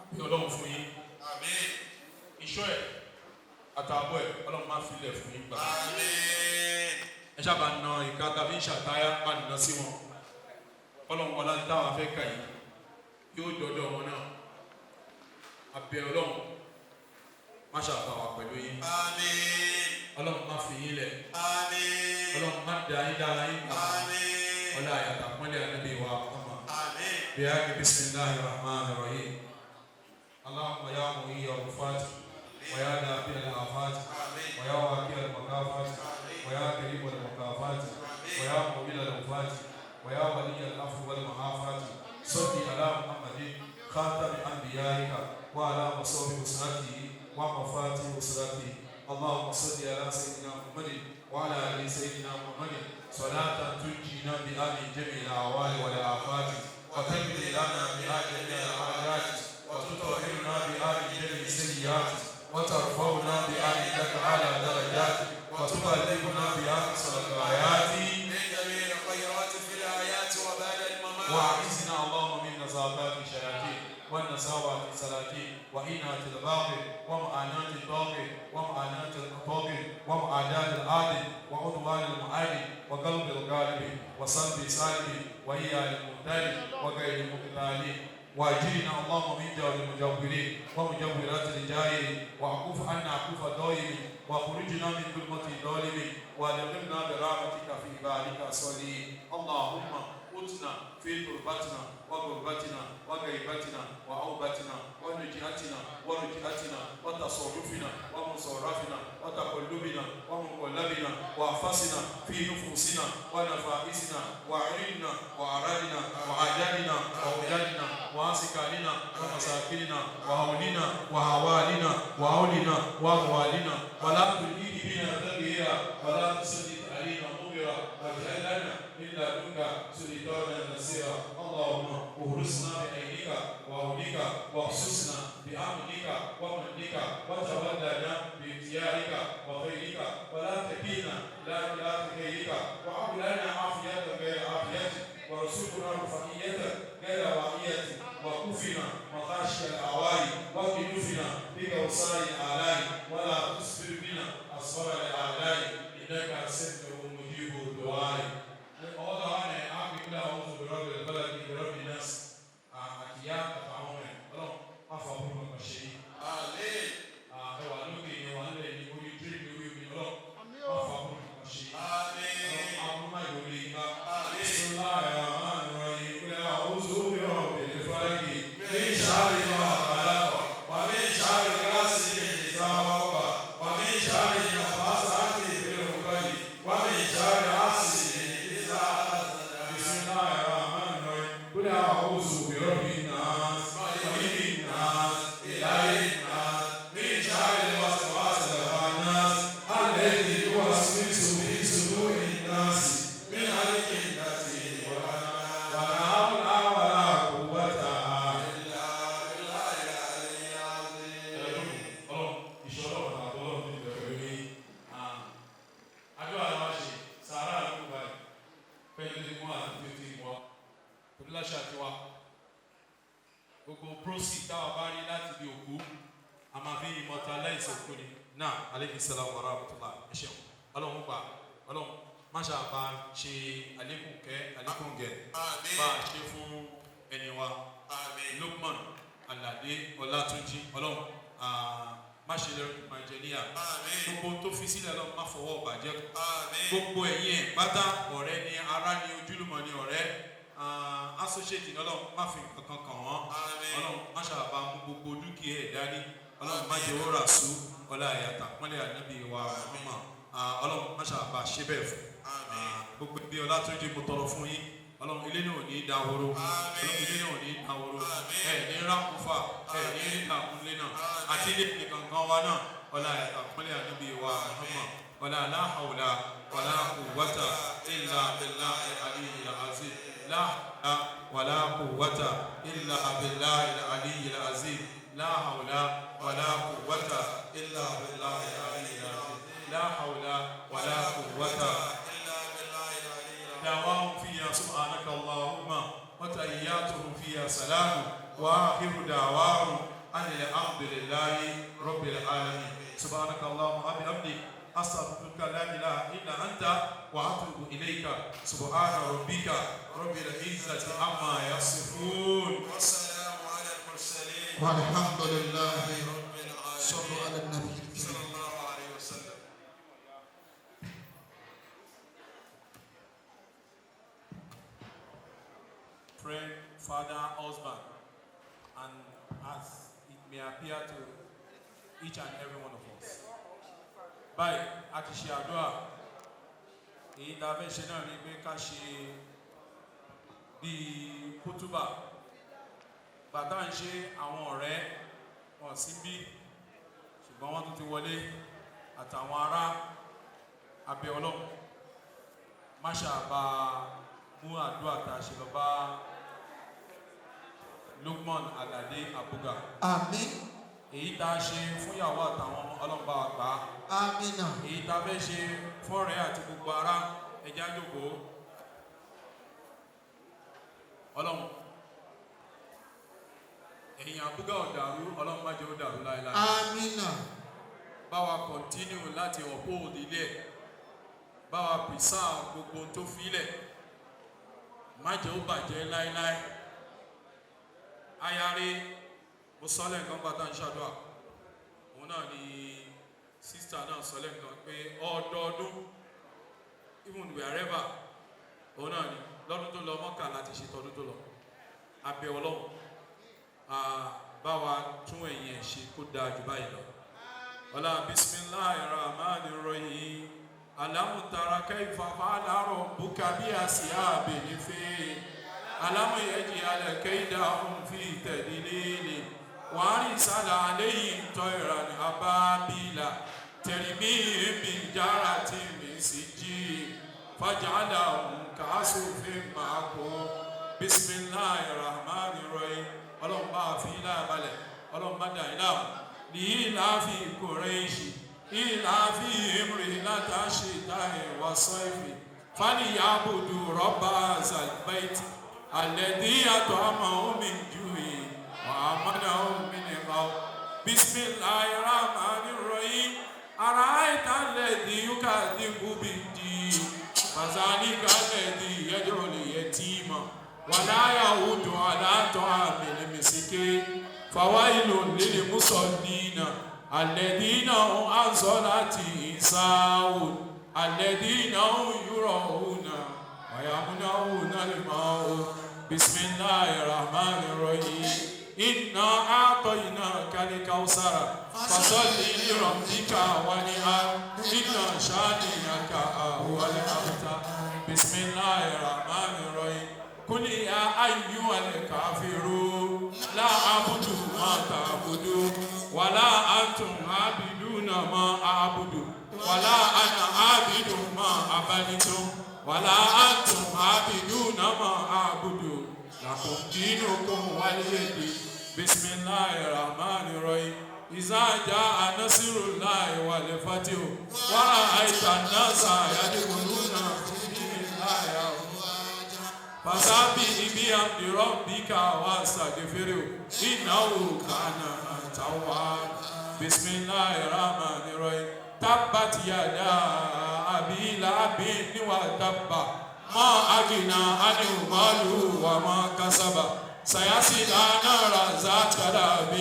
abi Ọlọ́run fún yín àmín ìṣọ́ ẹ̀ àtààbọ̀ ẹ̀ Ọlọ́run máa fi lẹ̀ fún yín gbà àmín ẹ sábà na ìka tàbí ìṣàtáyà bá nìna sí wọn Ọlọ́run wọlá ní táwọn afẹ́ kà yìí yóò dọ́dọ̀ wọn náà abẹ Ọlọ́run má ṣàbà wà pẹ̀lú yín àmín Ọlọ́run má fi yín lẹ̀ àmín Ọlọ́run má da yín dára yín àmín ọlá àyàtà pọ́nlẹ̀ ànábì wa ọmọ àmín bí a kì bismillahir rahmanir rahim Allahumma ya mu'iyya al-fat wa ya nafi al-afat wa ya waqi al-makafat wa ya karim al-makafat wa ya mu'il al-afat wa ya wali al-afw wal-mahafat صل على محمد خاتم انبيائك وعلى مصاب اسرته ومفاتيح اسرته اللهم صل على سيدنا محمد وعلى ال سيدنا محمد صلاة تنجينا بها من جميع الاهوال والافات وتكفر لنا بها جميع الحاجات وتطهرنا بها من جميع السيئات وترفعنا بها عندك اعلى درجات وتبلغنا ونساوة السلاطين وإناة الباغي ومعاناة الطاغي ومعاناة الطاغي ومعاداة العادل وعدوان المعادي وقلب الغالب وصلب سالب وإيال المبتلي وغير المبتلي واجرنا اللهم من جور المجورين ومجورات الجاهلين وعكف عنا عكوف الدائم وخرجنا من ظلمة الظالمين وادخلنا برحمتك في عبادك الصالحين اللهم اتنا في تربتنا وغربتنا وغيبتنا وعوبتنا ونجاتنا ورجعتنا وتصرفنا ومصرفنا وتقلبنا ومنقلبنا وانفسنا في نفوسنا ونفائسنا وعلمنا وأعراضنا وعجالنا وأولادنا وأسكاننا ومساكننا وهولنا وهوالنا وهولنا وأموالنا ولا تلهي بنا تغييرا ولا تسلط علينا مغيرا واجعل لنا من لدنك سلطانا نصيرا اللهم اهرسنا بعينك وهديك واخصصنا بأمنك ومنك وتولنا باختيارك وخيرك ولا تكلنا لا تكيك وهب لنا عافية غير عافيتك وارزقنا رفاهية غير واهية وكفنا مخاشي الأعوالي وكنفنا بكوساء الآلام ولا تصبر بنا أصبر الأعداء إنك سميع مجيب الدعاء. الله أنا أعبد أعوذ برب الفلق برب الناس أتيا أتعاون الله أفهم المشي. آمين. أولوكي نوالي نقول يجري نقول الله أفهم المشي. آمين. أمم يقولي بسم الله الرحمن الرحيم قل أعوذ برب الفلق من شر ما خلق ومن شر غاسق إذا وقب ومن شر النفاثات في العقد ومن شر حاسد إذا حسد. بسم الله الرحمن الرحيم قل أعوذ برب الناس ملك الناس إله الناس من شر الوسواس الخناس الذي يوسوس في صدور الناس من الجنة والناس. ولا حول ولا قوة إلا بالله العلي العظيم. ìṣòro ọ̀nà àtọ́lọ́ ní ìbẹ̀rẹ̀ ní àdúrà náà ṣe sàárà àdúgbò báyìí pẹ̀lú tí wọ́n àti tí ó ti wọ́ oníláṣà tí wá gbogbo prosi táwa bá rí láti di òkú a máa fi immortalize òkú ni náà aleyhi salaam wa rahmatulah ẹ ṣeun ọlọ́run gbà ọlọ́run máṣá bá ṣe àlékún kẹ́ àlékún gẹ̀ bá ṣe fún ẹni wa Lukman Alade Ọlátúnjí ọlọ́run má ṣe lẹ́rù Nàìjíríà gbogbo tó fi sílẹ̀ lọ má fọwọ́ bàjẹ́ gbogbo ẹ̀yìn ẹ̀ pátá ọ̀rẹ́ ni ará ni ojúlùmọ̀ ni ọ̀rẹ́ associate ní ọlọ́run má fi kankan kàn wọ́n ọlọ́run má ṣàbà mú gbogbo dúkìá ẹ̀ dání ọlọ́run má jẹ́ wọ́rà sú ọlá àyàtà pọ́nlẹ̀ ànábì wa ọmọ ọlọ́run má ṣàbà ṣe bẹ́ẹ̀ fún gbogbo bí Ọlátúnjí mo tọrọ fún yín ọlọ́run ilé náà ò ní dáhoro ọlọ́run ilé náà ò ní dáhoro ẹ̀ ní rákùfà ẹ̀ ní ìdàkúnlé náà àti ilé kankan wa náà ọlá àyàtà pọ́nlẹ̀ ànábì wa ọmọ ọlá aláhàwùlà ọlá quwwata illa billahi aliyyil azim la wala quwwata illa billahi aliyyil azim la hawla wala quwwata illa billahi aliyyil azim la hawla wala quwwata illa billahi aliyyil azim. دعواهم فيها سبحانك اللهم وتحياتهم فيها سلام واخر دعواهم ان الحمد لله رب العالمين. سبحانك اللهم وبحمدك أستغفرك لا إله إلا أنت وأتوب إليك. سبحان ربك رب العزة عما يصفون والسلام على المرسلين والحمد لله رب العالمين. صلوا على النبي صلى الله عليه وسلم. Friend, father, husband, and as it may appear to each and every one of us. Báyìí a ti ṣe àdúrà èyí tá a fẹ́ ṣe náà ni pé ká ṣe bíi kútúbà bàtà ń ṣe àwọn ọ̀rẹ́ wọn sí bí ṣùgbọ́n wọ́n tún ti wọlé àtàwọn ará abẹ́ ọlọ́run má ṣàbà mú àdúrà tá a ṣe lọ bá Lukman Alade Abuga. Àmín. Èyí tá a ṣe fún ìyàwó àtàwọn ọmọ ọlọ́run bá wa gbà á. Amina. Èyí tá a fẹ́ ṣe fọ́ọ̀rẹ́ àti gbogbo ará ẹja jókòó ọlọ́run ẹ̀yìn àbúgà ọ̀dàrú ọlọ́run má jẹ́ ó dàrú láéláé. amina. bá wa continue láti uphold ilé ẹ̀, bá wa preserve gbogbo ohun tó filẹ̀, má jẹ́ ó bàjẹ́ láéláé. ayáre mo sọ lẹ́ǹkan gbàtà ń ṣàdúrà, òun náà ni sísítà náà sọ lẹ́ǹkan pé ọdọọdún even wherever, òun náà ni lọ́dún tó lọ Mọ́kà láti ṣe tọdún tó lọ. abẹ́ ọlọ́run bá wa tún ẹ̀yìn ẹ̀ ṣe kó dáa jù báyìí lọ. ọlá bismillahir rahmanir rahim alamu tara kayfa fa'ala rabbuka bi ashabil fil alamu yaj'al kaydahum fi tadlil wa arsala alayhim tayran ababila tarmihim bijaratin min sijil faj'alahum ka'asfin ma'kul. bismillahir rahmanir rahim. ọlọ́run bá fi ilá balẹ̀, ọlọ́run bá dà ilá ní ilá fi Quraishi ilá fi imri látàṣe ìdáhẹ̀ wá sọ́ìfì fàníyàbùdù rọ́bà zalbaiti alladhi at'amahum min ju'in wa amanahum min khawf. bismillahir rahmanir rahim ara'ayta alladhi yukadhibu bid-din fadhalika alladhi yad'ul yatima wala yahudu ala ta'amil miskin fawailun lil musallina alladhina hum an salatihim sahun alladhina hum yura'una wa yamna'una al-ma'un. bismillahir rahmanir rahim inna a'tainaka al-kawthara fasalli li rabbika wanhar inna shani'aka huwal abtar. bismillahir rahmanir rahim قل يا أيها الكافرون لا أعبد ما تعبدون ولا أنتم عابدون ما أعبد ولا أنا عابد ما عبدتم ولا أنتم عابدون ما أعبد لكم دينكم ولي دين. بسم الله الرحمن الرحيم إذا جاء نصر الله والفتح ورأيت الناس يدخلون في دين الله فسبح بحمد ربك واستغفره إنه كان توابا. بسم الله الرحمن الرحيم تبت يدا أبي لهب وتب ما أغنى عنه ماله وما كسب سيصلى نارا ذات لهب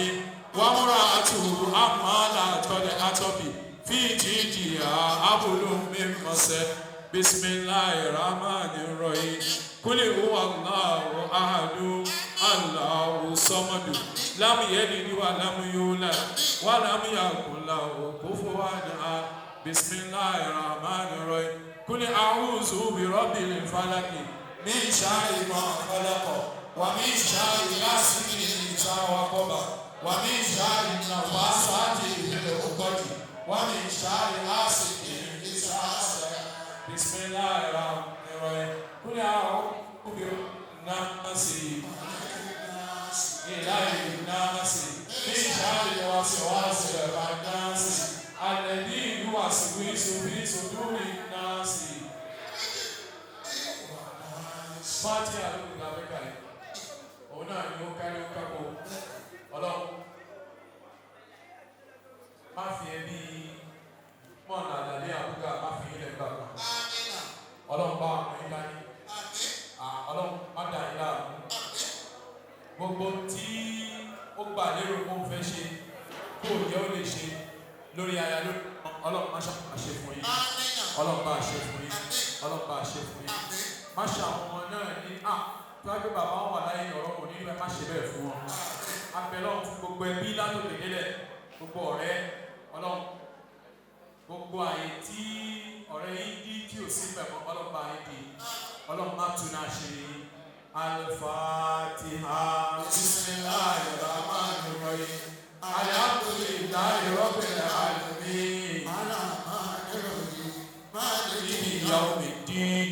وامرأته حمالة الحطب في جيدها حبل من مسد. بسم الله الرحمن الرحيم قل هو الله أحد الله الصمد لم يلد ولم يولد ولم يكن له كفوا أحد. بسم الله الرحمن الرحيم قل أعوذ برب الفلق من شر ما خلق ومن شر غاسق إذا وقب ومن شر النفاثات في العقد ومن شر حاسد إذا حسد. بسم الله الرحمن الرحيم قل أعوذ بالناس إله الناس من شر الوسواس الخناس الذي يوسوس في صدور الناس. Fatiha ló ń gbàgbé kalẹ̀, òun náà ni ó kárí ó kápò. Ọlọ́run má fi ẹbí mọ́ọ̀nà àdàlẹ́ àbúgà má fi ilẹ̀ gbà kan. Ọlọ́run bá àwọn ẹ̀dá ní. Ọlọ́run má dà yín láàmú. Gbogbo tí ó gbà lérò kó ń fẹ́ ṣe kó o jẹ́ ó lè ṣe lórí aya lórí ọlọ́run má ṣe fún yín. Ọlọ́run bá ṣe fún yín. Ọlọ́run bá ṣe fún yín. Má ṣe àwọn ọmọ náà ní tíwájú bàbá wọn wà láyé ọ̀rọ̀ kò ní ìfẹ́ má ṣe bẹ́ẹ̀ fún wọn. Abẹ́lọ́ fún gbogbo ẹbí látòkè délẹ̀, gbogbo ọ̀rẹ́ ọlọ́run, gbogbo àyè tí ọ̀rẹ́ yín dí tí ò sí pẹ̀mọ́ ọlọ́run bá yín dì, ọlọ́run má tún náà ṣe Al-Fatiha. Bismillahir Rahmanir Rahim. Alhamdulillahi Rabbil Alamin. Maliki yawmiddin.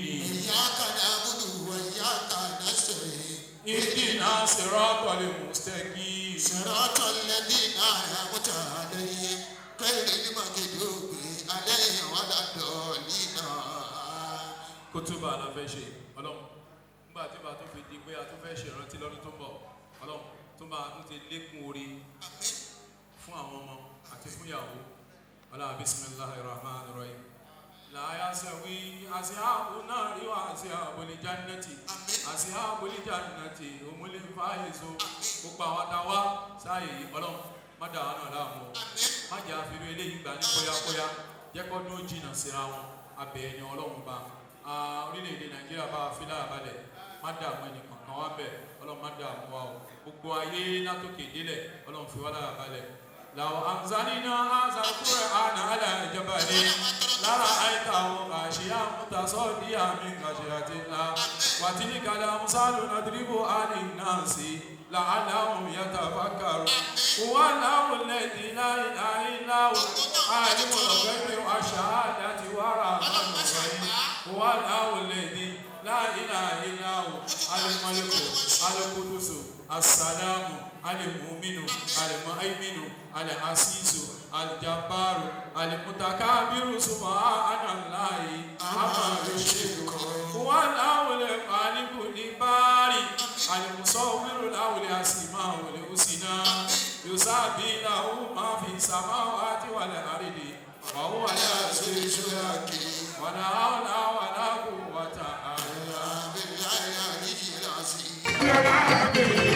اهدنا صراط المستقيم صراط الذين أنعمت عليهم غير المغضوب عليهم ولا الضالين. kótóbà la fẹ́ ṣe ọlọ́run nígbà tí bá tó fi di pé a tó fẹ́ ṣe ìrántí lọ́dún tó ń bọ̀ ọlọ́run tó ọlọ́run bá tún ti lékún orí fún àwọn ọmọ àti fún ìyàwó ọlá bismillahir rahmanir rahim la yasawi ashabun nari wa ashabul jannati ashabul jannati humul faizun gbogbo àwọn àtàwá sáàyè ọlọ́run má dà wà náà láàmú má jẹ́ àfihàn eléyìí gbà ní kóyákóyá jẹ́ kó dún jìnnà síra wọn abẹ́ ẹni ọlọ́run bá orílẹ̀-èdè nàìjíríà bá fi lára balẹ̀ má dààmú ẹnì kankan wá bẹ̀ ọlọ́run má dààmú wa o gbogbo ayé látòkè délẹ̀ ọlọ́run fi wá lára balẹ̀. làwọn anzalina azalkura ana ala jabali lára àìtàwọn àṣìyá mutasọ́ọ̀dì àmì kàṣíyàtì ńlá wàtílì kàlà musalu nadribu ali nasi la'allahum yatafakkarun huwa Allahu alladhi la ilaha illa huwa alimul ghaibi wash-shahadati wa rahmanur rahim huwa Allahu alladhi la ilaha illa huwa al-maliku al-qudusu as-salamu al-mu'minu al-muhaiminu al-azizu al-jabbaru al-mutakabbiru subhanallahi amma yushrikun huwa Allahu al-khaliqu al-bari al-musawwiru lahu al-asma'u al-husna yusabbihu lahu ma fi samawati wal ardi wa huwa ala kulli shay'in qadir wa la hawla wa la quwwata illa billahi al-aliyyil azim.